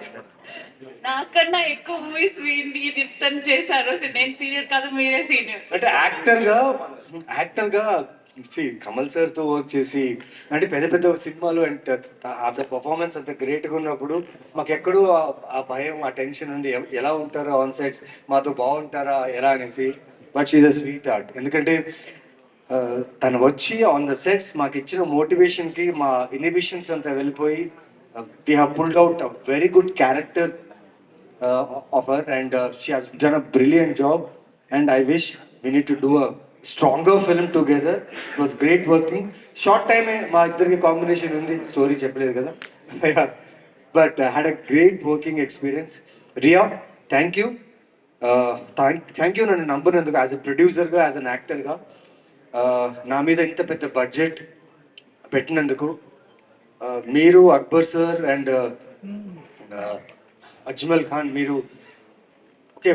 నాకన్నా ఎక్కువ మూవీస్ ఇది తను చేశారు. నేను సీనియర్ కాదు, మీరే సీనియర్. అంటే యాక్టర్గా కమల్ సార్తో వర్క్ చేసి అంటే పెద్ద పెద్ద సినిమాలు అండ్ ఆ పర్ఫార్మెన్స్ అంత గ్రేట్గా ఉన్నప్పుడు మాకు ఎక్కడో ఆ భయం, ఆ టెన్షన్ ఉంది, ఎలా ఉంటారో ఆన్ సెట్స్, మాతో బాగుంటారా ఎలా అనేసి. But she is a sweet heart. ఎందుకంటే తను వచ్చి ఆన్ ద సెట్స్ మాకు ఇచ్చిన మోటివేషన్కి మా ఇన్హిబిషన్స్ అంతా వెళ్ళిపోయి we have pulled out a very good character of her, and she has done a brilliant job, and I wish we need to do a stronger film together. It was great working. Short time మా ఇద్దరికి combination ఉంది, story చెప్పలేదు కదా. But had a great working experience. Riya, thank you నన్ను నమ్మినందుకు, as a ప్రొడ్యూసర్గా, as an యాక్టర్గా నా మీద ఇంత పెద్ద బడ్జెట్ పెట్టినందుకు. మీరు, అక్బర్ సార్ అండ్ అజ్మల్ ఖాన్, మీరు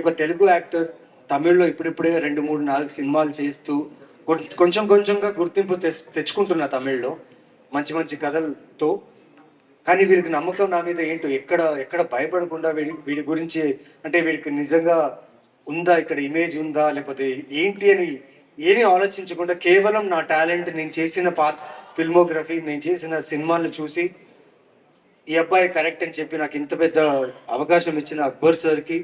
ఒక తెలుగు యాక్టర్, తమిళ్లో ఇప్పుడిప్పుడే 2, 3, 4 సినిమాలు చేస్తూ కొంచెంగా గుర్తింపు తెచ్చుకుంటున్నా తమిళ్లో మంచి మంచి కథలతో. కానీ వీరికి నమ్మకం నా మీద ఏంటో, ఎక్కడ భయపడకుండా వీడి గురించి అంటే వీడికి నిజంగా ఉందా, ఇక్కడ ఇమేజ్ ఉందా లేకపోతే ఏంటి అని ఏమీ ఆలోచించకుండా కేవలం నా టాలెంట్, నేను చేసిన ఫిల్మోగ్రఫీ, నేను చేసిన సినిమాలు చూసి ఈ అబ్బాయి కరెక్ట్ అని చెప్పి నాకు ఇంత పెద్ద అవకాశం ఇచ్చిన అక్బర్ సార్కి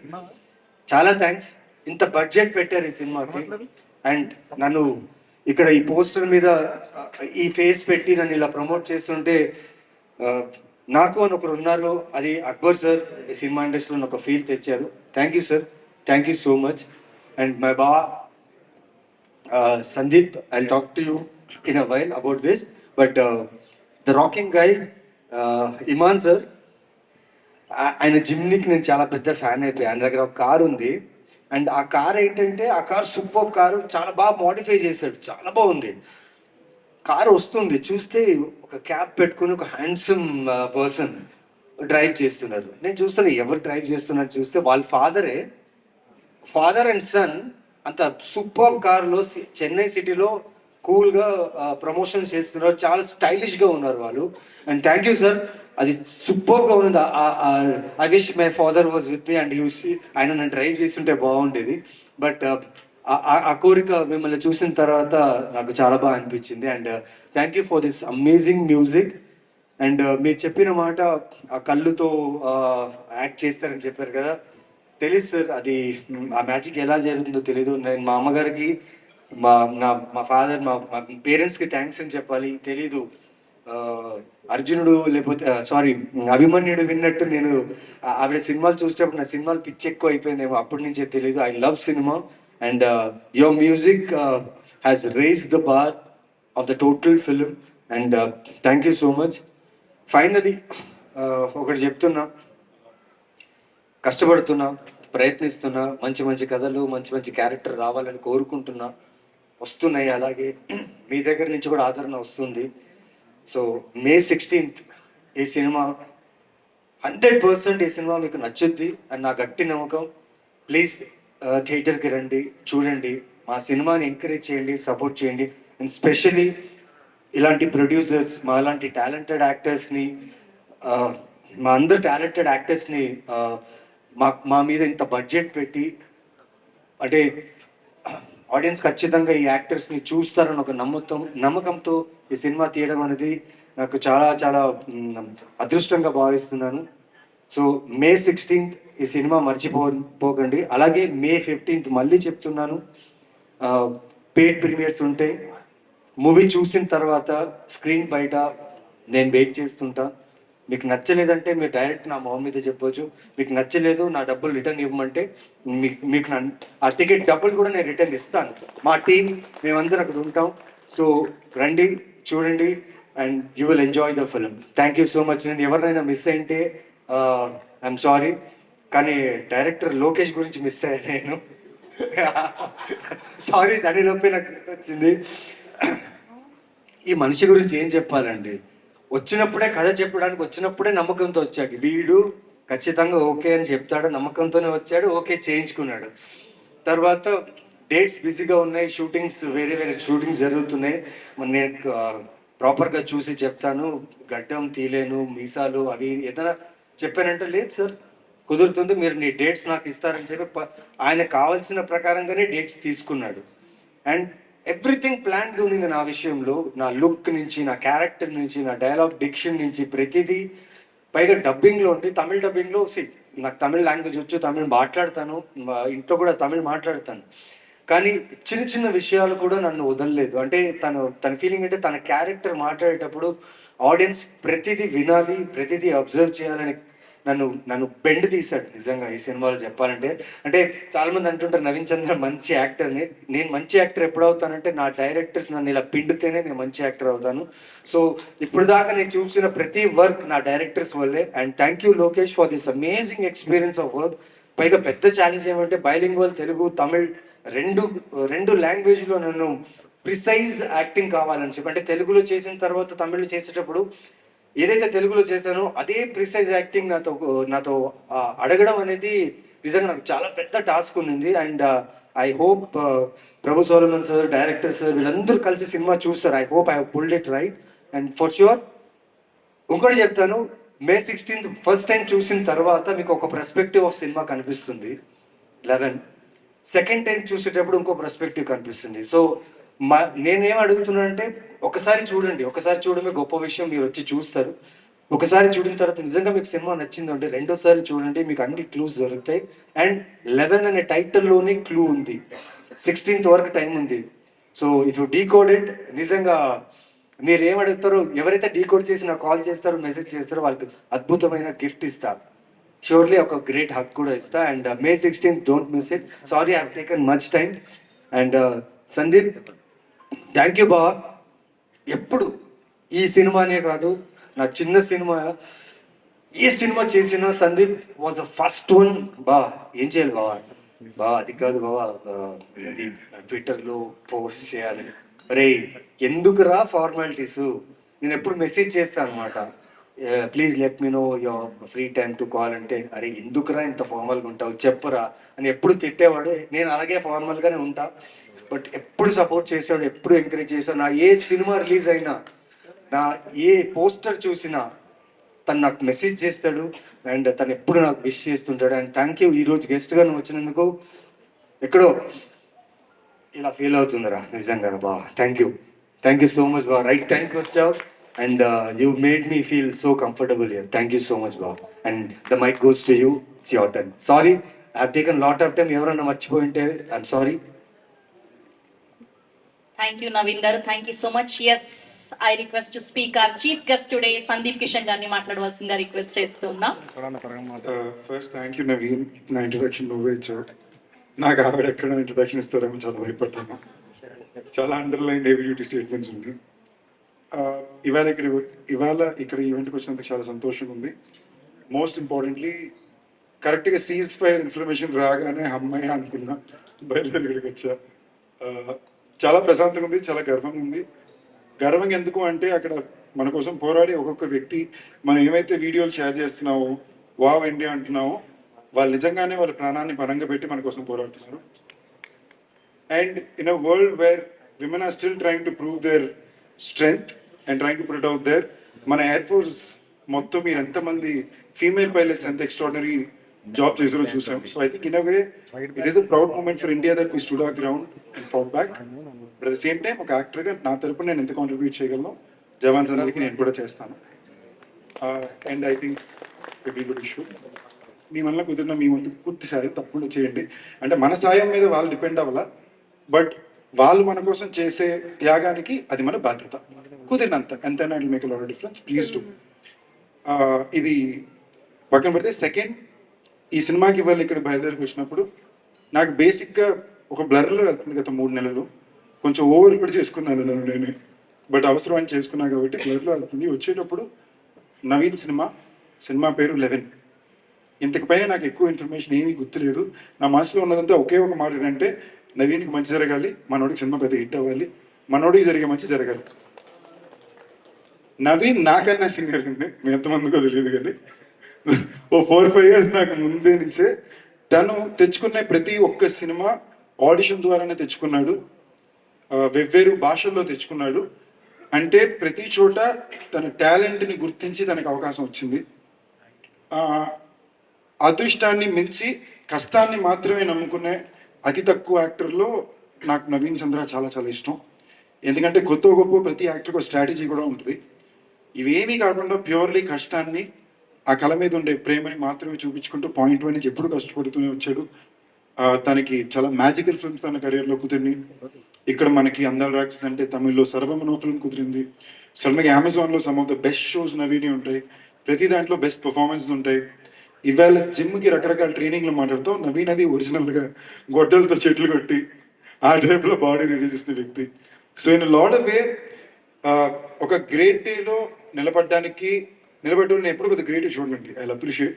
చాలా థ్యాంక్స్. ఇంత బడ్జెట్ పెట్టారు ఈ సినిమాకి, అండ్ నన్ను ఇక్కడ ఈ పోస్టర్ మీద ఈ ఫేస్ పెట్టి నన్ను ఇలా ప్రమోట్ చేస్తుంటే నాకు అని ఒకరు ఉన్నారు, అది అక్బర్ సార్ ఈ సినిమా ఇండస్ట్రీలో ఒక ఫీల్ తెచ్చారు. Thank you sir, thank you so much. And my Sandeep, I talk to you in a while about this, but the rocking guy Iman sir, ఆయన జిమ్నీకి నేను చాలా పెద్ద ఫ్యాన్ అయిపోయాను. ఆయన దగ్గర ఒక కారు ఉంది, అండ్ ఆ కార్ ఏంటంటే ఆ కార్ సూపర్ కారు, చాలా బాగా మోడిఫై చేశాడు, చాలా బాగుంది. కారు వస్తుంది, చూస్తే ఒక క్యాప్ పెట్టుకుని ఒక హ్యాండ్సమ్ పర్సన్ డ్రైవ్ చేస్తున్నారు. నేను చూస్తాను ఎవరు డ్రైవ్ చేస్తున్నారు చూస్తే వాళ్ళ ఫాదర్ అండ్ సన్ అంత సూపర్ కార్లో చెన్నై సిటీలో కూల్గా ప్రమోషన్స్ చేస్తున్నారు, చాలా స్టైలిష్గా ఉన్నారు వాళ్ళు. అండ్ థ్యాంక్ యూ సార్, అది సూపర్గా ఉంది. I wish my father was with me and ఆయన నన్ను డ్రైవ్ చేస్తుంటే బాగుండేది. బట్ ఆ కోరిక మిమ్మల్ని చూసిన తర్వాత నాకు చాలా బాగా అనిపించింది. And thank you for this amazing music. And మీరు చెప్పిన మాట, ఆ కళ్ళుతో యాక్ట్ చేస్తారని చెప్పారు కదా, తెలీదు సార్, అది ఆ మ్యాజిక్ ఎలా జరుగుతుందో తెలీదు. నేను మా అమ్మగారికి, మా ఫాదర్, మా పేరెంట్స్కి థ్యాంక్స్ అని చెప్పాలి, తెలీదు. అర్జునుడు లేకపోతే అభిమన్యుడు విన్నట్టు నేను ఆవిడ సినిమాలు చూసేటప్పుడు నా సినిమాలు పిచ్చి ఎక్కువ అయిపోయిందేమో, అప్పటి నుంచే తెలీదు. I love cinema, and your music has raised the bar of the total film, and thank you so much. Finally ఒకటి చెప్తున్నా, కష్టపడుతున్నా, ప్రయత్నిస్తున్నా, మంచి మంచి కథలు, మంచి మంచి క్యారెక్టర్ రావాలని కోరుకుంటున్నా, వస్తున్నాయి. అలాగే మీ దగ్గర నుంచి కూడా ఆదరణ వస్తుంది. సో May 16th ఈ సినిమా 100% ఈ సినిమా మీకు నచ్చుద్ది అని నా గట్టి నమ్మకం. ప్లీజ్ థియేటర్కి రండి, చూడండి, మా సినిమాని ఎంకరేజ్ చేయండి, సపోర్ట్ చేయండి. అండ్ స్పెషలీ ఇలాంటి ప్రొడ్యూసర్స్, మా ఇలాంటి టాలెంటెడ్ యాక్టర్స్ని, మా అందరు టాలెంటెడ్ యాక్టర్స్ని మా మీద ఇంత బడ్జెట్ పెట్టి, అంటే ఆడియన్స్ ఖచ్చితంగా ఈ యాక్టర్స్ని చూస్తారని ఒక నమ్మకంతో ఈ సినిమా తీయడం అనేది నాకు చాలా చాలా అదృష్టంగా భావిస్తున్నాను. సో May 16th ఈ సినిమా మర్చిపోకండి. అలాగే May 15th మళ్ళీ చెప్తున్నాను, పెయిడ్ ప్రీమియర్స్ ఉంటాయి. మూవీ చూసిన తర్వాత స్క్రీన్ బయట నేను వెయిట్ చేస్తుంటా. మీకు నచ్చలేదంటే మీరు డైరెక్ట్ నా మొహం మీద చెప్పొచ్చు. మీకు నచ్చలేదు, నా డబ్బులు రిటర్న్ ఇవ్వమంటే మీకు ఆ టికెట్ డబ్బులు కూడా నేను రిటర్న్ ఇస్తాను. మా టీం మేమందరం అక్కడ ఉంటాం. సో రండి, చూడండి, and you will enjoy the film. Thank you so much. నేను ఎవరినైనా మిస్ అయితే ఐఎమ్ సారీ, కానీ డైరెక్టర్ లోకేష్ గురించి మిస్ అయ్యాను నేను. సారీ, దాని లోపే నాకు వచ్చింది. ఈ మనిషి గురించి ఏం చెప్పాలండి, వచ్చినప్పుడే కథ చెప్పడానికి వచ్చినప్పుడే నమ్మకంతో వచ్చాడు. వీడు ఖచ్చితంగా ఓకే అని చెప్తాడు, నమ్మకంతోనే వచ్చాడు, ఓకే చేయించుకున్నాడు. తర్వాత డేట్స్ బిజీగా ఉన్నాయి, షూటింగ్స్ వేరే షూటింగ్స్ జరుగుతున్నాయి. నేను ప్రాపర్గా చూసి చెప్తాను, గడ్డం తీలేను, మీసాలు అవి ఏదైనా చెప్పానంటే లేదు సార్ కుదురుతుంది, మీరు నీ డేట్స్ నాకు ఇస్తారని చెప్పి ఆయన కావాల్సిన ప్రకారంగానే డేట్స్ తీసుకున్నాడు. అండ్ ఎవ్రీథింగ్ ప్లాన్గా ఉంది నా విషయంలో, నా లుక్ నుంచి, నా క్యారెక్టర్ నుంచి, నా డైలాగ్ డిక్షన్ నుంచి ప్రతిదీ. పైగా డబ్బింగ్లో ఉండి, తమిళ డబ్బింగ్లో నాకు తమిళ లాంగ్వేజ్ వచ్చు, తమిళ్ మాట్లాడతాను, ఇంట్లో కూడా తమిళ్ మాట్లాడతాను. కానీ చిన్న చిన్న విషయాలు కూడా నన్ను వదలలేదు. అంటే తన ఫీలింగ్ అంటే తన క్యారెక్టర్ మాట్లాడేటప్పుడు ఆడియన్స్ ప్రతిదీ వినాలి, ప్రతిదీ అబ్జర్వ్ చేయాలని నన్ను బెండ్ తీశాడు నిజంగా ఈ సినిమాలో చెప్పాలంటే. అంటే చాలామంది అంటుంటారు నవీన్ చంద్ర మంచి యాక్టర్ని. నేను మంచి యాక్టర్ ఎప్పుడు అవుతానంటే నా డైరెక్టర్స్ నన్ను ఇలా పిండితేనే నేను మంచి యాక్టర్ అవుతాను. సో ఇప్పుడు దాకా నేను చూసిన ప్రతి వర్క్ నా డైరెక్టర్స్ వల్లే. And thank you Lokesh for this amazing experience of work. పైగా పెద్ద ఛాలెంజ్ ఏమంటే బైలింగ్వల్ తెలుగు తమిళ్ రెండు లాంగ్వేజ్లో నన్ను ప్రిసైజ్ యాక్టింగ్ కావాలని చెప్పి, అంటే తెలుగులో చేసిన తర్వాత తమిళ్లో చేసేటప్పుడు ఏదైతే తెలుగులో చేశానో అదే ప్రిసైజ్ యాక్టింగ్ నాతో అడగడం అనేది నిజంగా నాకు చాలా పెద్ద టాస్క్ ఉంది. And I hope Prabhu Solomon sir, director sir వీళ్ళందరూ కలిసి సినిమా చూస్తారు. I hope I pulled it right. And for sure ఇంకోటి చెప్తాను, May 16th ఫస్ట్ టైం చూసిన తర్వాత మీకు ఒక పర్స్పెక్టివ్ ఆఫ్ సినిమా కనిపిస్తుంది 11. సెకండ్ టైం చూసేటప్పుడు ఇంకో పర్స్పెక్టివ్ కనిపిస్తుంది. సో నేనేం అడుగుతున్నానంటే ఒకసారి చూడమే గొప్ప విషయం, మీరు వచ్చి చూస్తారు. ఒకసారి చూడిన తర్వాత నిజంగా మీకు సినిమా నచ్చిందంటే రెండోసారి చూడండి, మీకు అన్ని క్లూస్ దొరుకుతాయి. అండ్ 11 అనే టైటిల్లోనే క్లూ ఉంది, 16th వరకు టైం ఉంది. So if you decode it, నిజంగా మీరు ఏం అడుగుతారో, ఎవరైతే డీకోడ్ చేసి నాకు కాల్ చేస్తారో, మెసేజ్ చేస్తారో వాళ్ళకి అద్భుతమైన గిఫ్ట్ ఇస్తా, షూర్లీ ఒక గ్రేట్ హక్ కూడా ఇస్తా. And May 16th don't miss it. Sorry I have taken much time. And Sandeep thank you బావా. ఎప్పుడు ఈ సినిమానే కాదు, నా చిన్న సినిమా ఏ సినిమా చేసినా Sandeep was the first one. ఏం చేయాలి బావా అది కాదు బావా, అది ట్విట్టర్లో పోస్ట్ చేయాలి. అరే ఎందుకురా ఫార్మాలిటీస్, నేను ఎప్పుడు మెసేజ్ చేస్తాను అనమాట, please let me know your free time to call అంటే, అరే ఎందుకురా ఇంత ఫార్మల్గా ఉంటావు చెప్పరా అని ఎప్పుడు తిట్టేవాడు. నేను అలాగే ఫార్మల్గానే ఉంటా, బట్ ఎప్పుడు సపోర్ట్ చేసాడు, ఎప్పుడు ఎంకరేజ్ చేశాడు. నా ఏ సినిమా రిలీజ్ అయినా, నా ఏ పోస్టర్ చూసినా తను నాకు మెసేజ్ చేస్తాడు. అండ్ తను ఎప్పుడు నాకు విష్ చేస్తుంటాడు. అండ్ థ్యాంక్ యూ, ఈరోజు గెస్ట్గా నువ్వు వచ్చినందుకు ఎక్కడో ఇలా ఫీల్ అవుతుందిరా నిజంగా బాగా. థ్యాంక్ యూ సో మచ్ బాగా, రైట్ టైంకి వచ్చావు. And you made me feel so comfortable here. Thank you so much బాగా. And the mic goes to you, it's your turn. Sorry I have taken lot of time, ఎవరన్నా మర్చిపోయి ఉంటే I'm sorry. Thank you Naveen garu, thank you so much. Yes, I request to speak our chief guest today Sandeep Kishan గారిని మాట్లాడవలసిందిగా request చేస్తున్నా. First thank you Naveen, నా introduction నువ్వే ఇచ్చావు. నాకు ఆవిడ ఎక్కడ ఇంట్రొడక్షన్ ఇస్తారేమో చాలా భయపడ్డాను. చాలా అండర్లైన్ ఎబిలిటీ స్టేట్మెంట్స్ ఉంది. ఇవాళ ఇక్కడ ఈవెంట్కి వచ్చినందుకు చాలా సంతోషంగా ఉంది. మోస్ట్ ఇంపార్టెంట్లీ కరెక్ట్గా సీజ్ ఫైర్ ఇన్ఫర్మేషన్ రాగానే అమ్మాయి అనుకున్నా, బయలుదేరి ఇక్కడికి వచ్చా. చాలా ప్రశాంతంగా ఉంది, చాలా గర్వంగా ఉంది. గర్వంగా ఎందుకు అంటే అక్కడ మన కోసం పోరాడి ఒక్కొక్క వ్యక్తి, మనం ఏమైతే వీడియోలు షేర్ చేస్తున్నామో, వావ్ ఇండియా అంటున్నామో, వాళ్ళు నిజంగానే వాళ్ళ ప్రాణాన్ని పరంగా పెట్టి మన కోసం పోరాడుతున్నారు. And in a world where women are still trying to prove their strength and trying to put out there, మన ఎయిర్ ఫోర్స్ మొత్తం మీరు ఎంతమంది ఫీమేల్ పైలట్స్ ఎంత ఎక్స్ట్రాడినరీ జాబ్ చేసారో చూసాం. So I think in a way it is a proud moment for India that we stood our ground and fought back. But at the same time ఒక యాక్టర్గా నా తరపున నేను ఎంత కాంట్రిబ్యూట్ చేయగలను జవాన్స్ అందరికీ నేను కూడా చేస్తాను. And I think everybody should, మీ వల్ల కుదిరిన మీ వంతు పూర్తి సాయం తప్పకుండా చేయండి. అంటే మన సాయం మీద వాళ్ళు డిపెండ్ అవ్వాల, బట్ వాళ్ళు మన కోసం చేసే త్యాగానికి అది మన బాధ్యత. కుదిరినంత ఎంతైనా it make a lot of difference. Please do. ఇది పక్కన పెడితే సెకండ్, ఈ సినిమాకి వాళ్ళు ఇక్కడ బయలుదేరికి వచ్చినప్పుడు నాకు బేసిక్గా ఒక బ్లర్లో వెళ్తుంది గత 3 నెలలు. కొంచెం ఓవర్ కూడా చేసుకున్నాను నన్ను నేనే, బట్ అవసరం అని చేసుకున్నాను కాబట్టి బ్లర్లో వెళ్తుంది. వచ్చేటప్పుడు నవీన్ సినిమా పేరు 11. ఇంతకు పైన నాకు ఎక్కువ ఇన్ఫర్మేషన్ ఏమీ గుర్తులేదు. నా మనసులో ఉన్నదంతా ఒకే ఒక మాట ఏంటంటే నవీన్కి మంచి జరగాలి, మనోడికి సినిమా పెద్ద హిట్ అవ్వాలి, మనోడికి జరిగే మంచి జరగాలి. నవీన్ నాకన్నా సీనియర్ అండి, మీ ఎంతమందికో తెలియదు కానీ ఓ 4-5 years నాకు ముందే నుంచే తను తెచ్చుకున్న ప్రతి ఒక్క సినిమా ఆడిషన్ ద్వారానే తెచ్చుకున్నాడు, వెవ్వేరు భాషల్లో తెచ్చుకున్నాడు. అంటే ప్రతి చోట తన టాలెంట్ని గుర్తించి తనకు అవకాశం వచ్చింది. అదృష్టాన్ని మించి కష్టాన్ని మాత్రమే నమ్ముకునే అతి తక్కువ యాక్టర్లో నాకు నవీన్ చంద్ర చాలా చాలా ఇష్టం. ఎందుకంటే కొత్త గొప్ప ప్రతి యాక్టర్కి స్ట్రాటజీ కూడా ఉంటుంది. ఇవేమీ కాకుండా ప్యూర్లీ కష్టాన్ని, ఆ కళ మీద ఉండే ప్రేమని మాత్రమే చూపించుకుంటూ పాయింట్ వన్ నుంచి ఎప్పుడు కష్టపడుతూనే వచ్చాడు. తనకి చాలా మ్యాజికల్ ఫిల్మ్స్ తన కెరీర్లో కుదిరినాయి. ఇక్కడ మనకి అందాల రాక్షస్ అంటే తమిళ్లో సర్వమనో ఫిల్మ్ కుదిరింది. సడన్గా అమెజాన్లో some of the best shows నవీని ఉంటాయి. ప్రతి దాంట్లో బెస్ట్ పర్ఫార్మెన్స్ ఉంటాయి. ఇవాళ జిమ్కి రకరకాల ట్రైనింగ్లు మాట్లాడుతూ నవీన్ అది ఒరిజినల్గా గొడ్డలతో చెట్లు కొట్టి ఆ టైప్లో బాడీ రిలీజ్ ఇస్తున్న వ్యక్తి. So in lot of way ఒక గ్రేట్ డేలో నిలబడ్డం నేను ఎప్పుడు కొద్దిగా గ్రేట్ చూడండి. I appreciate,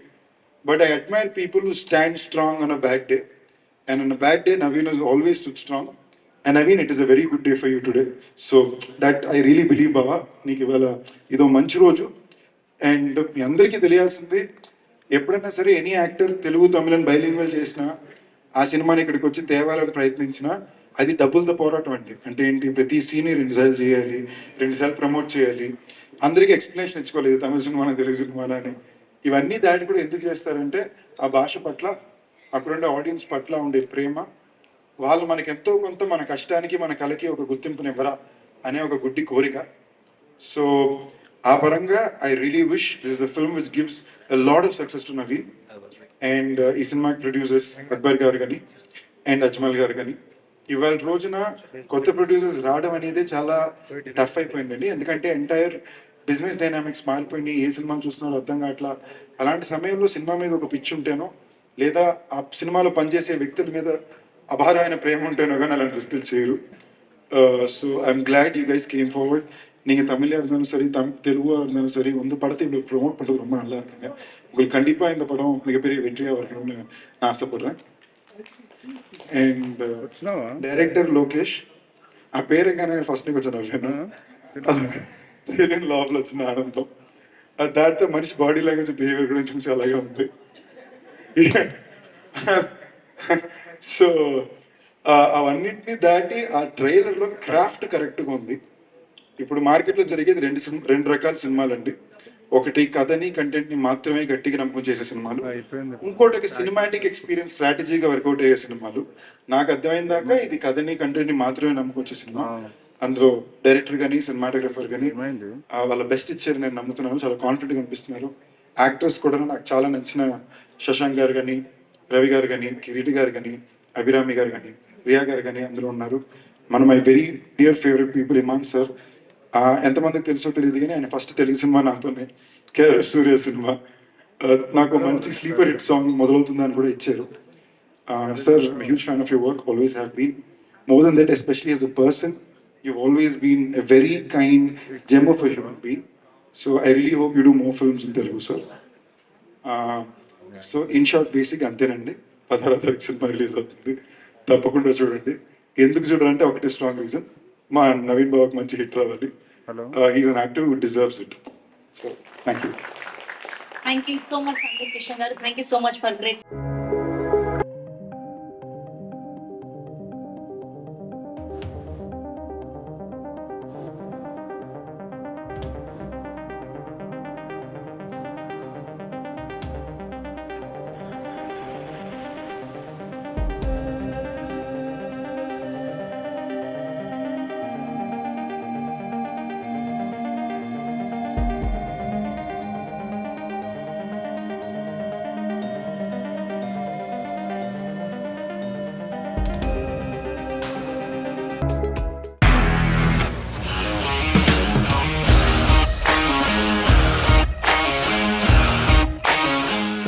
but I admire people who stand strong on a bad day. And on a bad day Naveen has always stood strong. And Naveen, it is a very good day for you today. So that I really believe బాబా, నీకు ఇవాళ ఇదో మంచి రోజు. And మీ అందరికీ తెలియాల్సింది, ఎప్పుడైనా సరే any actor Telugu తమిళని bilingual చేసినా, ఆ సినిమాని ఇక్కడికి వచ్చి తేవాలని ప్రయత్నించినా అది డబ్బులతో పోరాటం అండి. అంటే ఏంటి, ప్రతి సీన్ని 2 సార్లు చేయాలి, 2 సార్లు ప్రమోట్ చేయాలి, అందరికీ ఎక్స్ప్లెనేషన్ ఇచ్చుకోలేదు తమిళ సినిమానా తెలుగు సినిమానా అని. ఇవన్నీ దాటి కూడా ఎందుకు చేస్తారంటే ఆ భాష పట్ల, అక్కడుండే ఆడియన్స్ పట్ల ఉండే ప్రేమ, వాళ్ళు మనకి ఎంతో కొంత మన కష్టానికి మన కళకి ఒక గుర్తింపునివ్వరా అనే ఒక గుడ్డి కోరిక. సో ఆ పరంగా I really wish this is the film which gives a lot of success to Naveen. And ఈ సినిమాకి ప్రొడ్యూసర్స్ అక్బర్ గారు కానీ అండ్ అజ్మల్ గారు కానీ, ఇవాళ రోజున కొత్త ప్రొడ్యూసర్స్ రావడం అనేది చాలా టఫ్ అయిపోయిందండి. ఎందుకంటే ఎంటైర్ బిజినెస్ డైనామిక్స్ మారిపోయింది. ఏ సినిమాలు చూస్తున్నారో అర్థం కావట్లా. అలాంటి సమయంలో సినిమా మీద ఒక పిచ్చి ఉంటేనో, లేదా ఆ సినిమాలో పనిచేసే వ్యక్తుల మీద అపారమైన ప్రేమ ఉంటేనో కానీ అలాంటి రిస్కులు చేయరు. So I'm glad you guys came forward. நீங்கள் தமிழாக இருந்தாலும் சரி, தெலுங்காக இருந்தாலும் சரி, வந்து படத்தை இவ்வளோ ப்ரொமோட் பண்ணுறது ரொம்ப நல்லா இருக்குங்க. உங்களுக்கு கண்டிப்பாக இந்த படம் மிகப்பெரிய வெற்றியாக இருக்கணும்னு நான் ஆசைப்படுறேன். అండ్ డైరెక్టర్ లోకేష్, ఆ పేరుగానే ఫస్ట్ నీకు వచ్చిన తెలియని లోపల వచ్చిన ఆనందం. దాంతో మనిషి బాడీ లాంగ్వేజ్ బిహేవియర్ గురించి కొంచెం అలాగే ఉంది. సో అవన్నిటిని దాటి ఆ ట్రైలర్లో క్రాఫ్ట్ కరెక్ట్గా ఉంది. ఇప్పుడు మార్కెట్లో జరిగేది రెండు రకాల సినిమాలు అండి. ఒకటి కథని కంటెంట్ని మాత్రమే గట్టిగా నమ్మకం చేసే సినిమాలు, ఇంకోటి సినిమాటిక్ ఎక్స్పీరియన్స్ స్ట్రాటజీగా వర్కౌట్ అయ్యే సినిమాలు. నాకు అర్థమైన దాకా ఇది కథని కంటెంట్ని మాత్రమే నమ్మకం వచ్చే సినిమా. అందులో డైరెక్టర్ కానీ సినిమాటోగ్రఫర్ కానీ వాళ్ళ బెస్ట్ ఇచ్చారు నేను నమ్ముతున్నాను. చాలా కాన్ఫిడెంట్గా అనిపిస్తున్నారు. యాక్టర్స్ కూడా నాకు చాలా నచ్చిన శశాంక్ గారు కానీ, రవి గారు కానీ, కిరీటి గారు కానీ, అభిరామి గారు కానీ, రియా గారు కానీ అందులో ఉన్నారు. మన my very dear favourite people Imman sir. ఎంతమందికి తెలుసో తెలియదు కానీ ఆయన ఫస్ట్ తెలుగు సినిమా నాతోనే, కేఆర్ సూర్య సినిమా. నాకు మంచి స్లీపర్ హిట్ సాంగ్ మొదలవుతుందని కూడా ఇచ్చారు. Sir, huge fan of your work, always have been. More than that, especially as a person, you've always been a very kind gem of a human being. So I really hope you do more films in Telugu, sir. So in short, basic అంతేనండి. 16వ తారీఖు cinema release అవుతుంది, తప్పకుండా చూడండి. ఎందుకు చూడాలంటే ఒకటి strong reason, మా నవీన్ బాబుకి మంచి హిట్ రావాలి. He's an actor who deserves it. So thank you. Thank you so much Sandeep Kishan garu. Thank you so much for grace.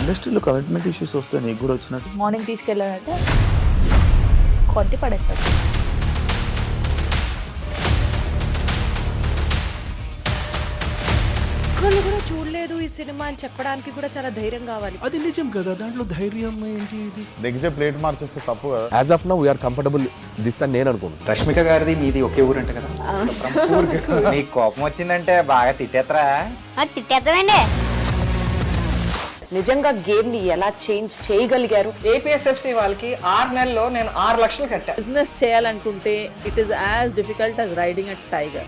ఇండస్ట్రీలో కమిట్మెంట్ ఇష్యూస్ వస్తే నీకు కూడా వచ్చినట్టు? మార్నింగ్ తీసుకెళ్ళానంటే కొట్టి పడేస్తారు. ఒక్కళ్ళు కూడా చూడలేదు ఈ సినిమా అని చెప్పడానికి కూడా చాలా ధైర్యం కావాలి. అది నిజం కదా, దాంట్లో ధైర్యం ఏంటి? నెక్స్ట్ డే ప్లేట్ మార్చేస్తే తప్పు కదా. As of now we're comfortable this అని నేను అనుకుంటున్నాను. రష్మిక గారిది మీది ఒకే ఊరు అంట కదా? నీకు కోపం వచ్చిందంటే బాగా తిట్టేత్తరా? తిట్టేద్దామండి. నిజంగా గేమ్ ని ఎలా చేంజ్ చేయగలిగారు? ఏపీఎస్ఎఫ్సి వాళ్ళకి 6 నెలల్లో నేను 6 లక్షలు కట్టా. బిజినెస్ చేయాలనుకుంటే it is as difficult as riding a tiger.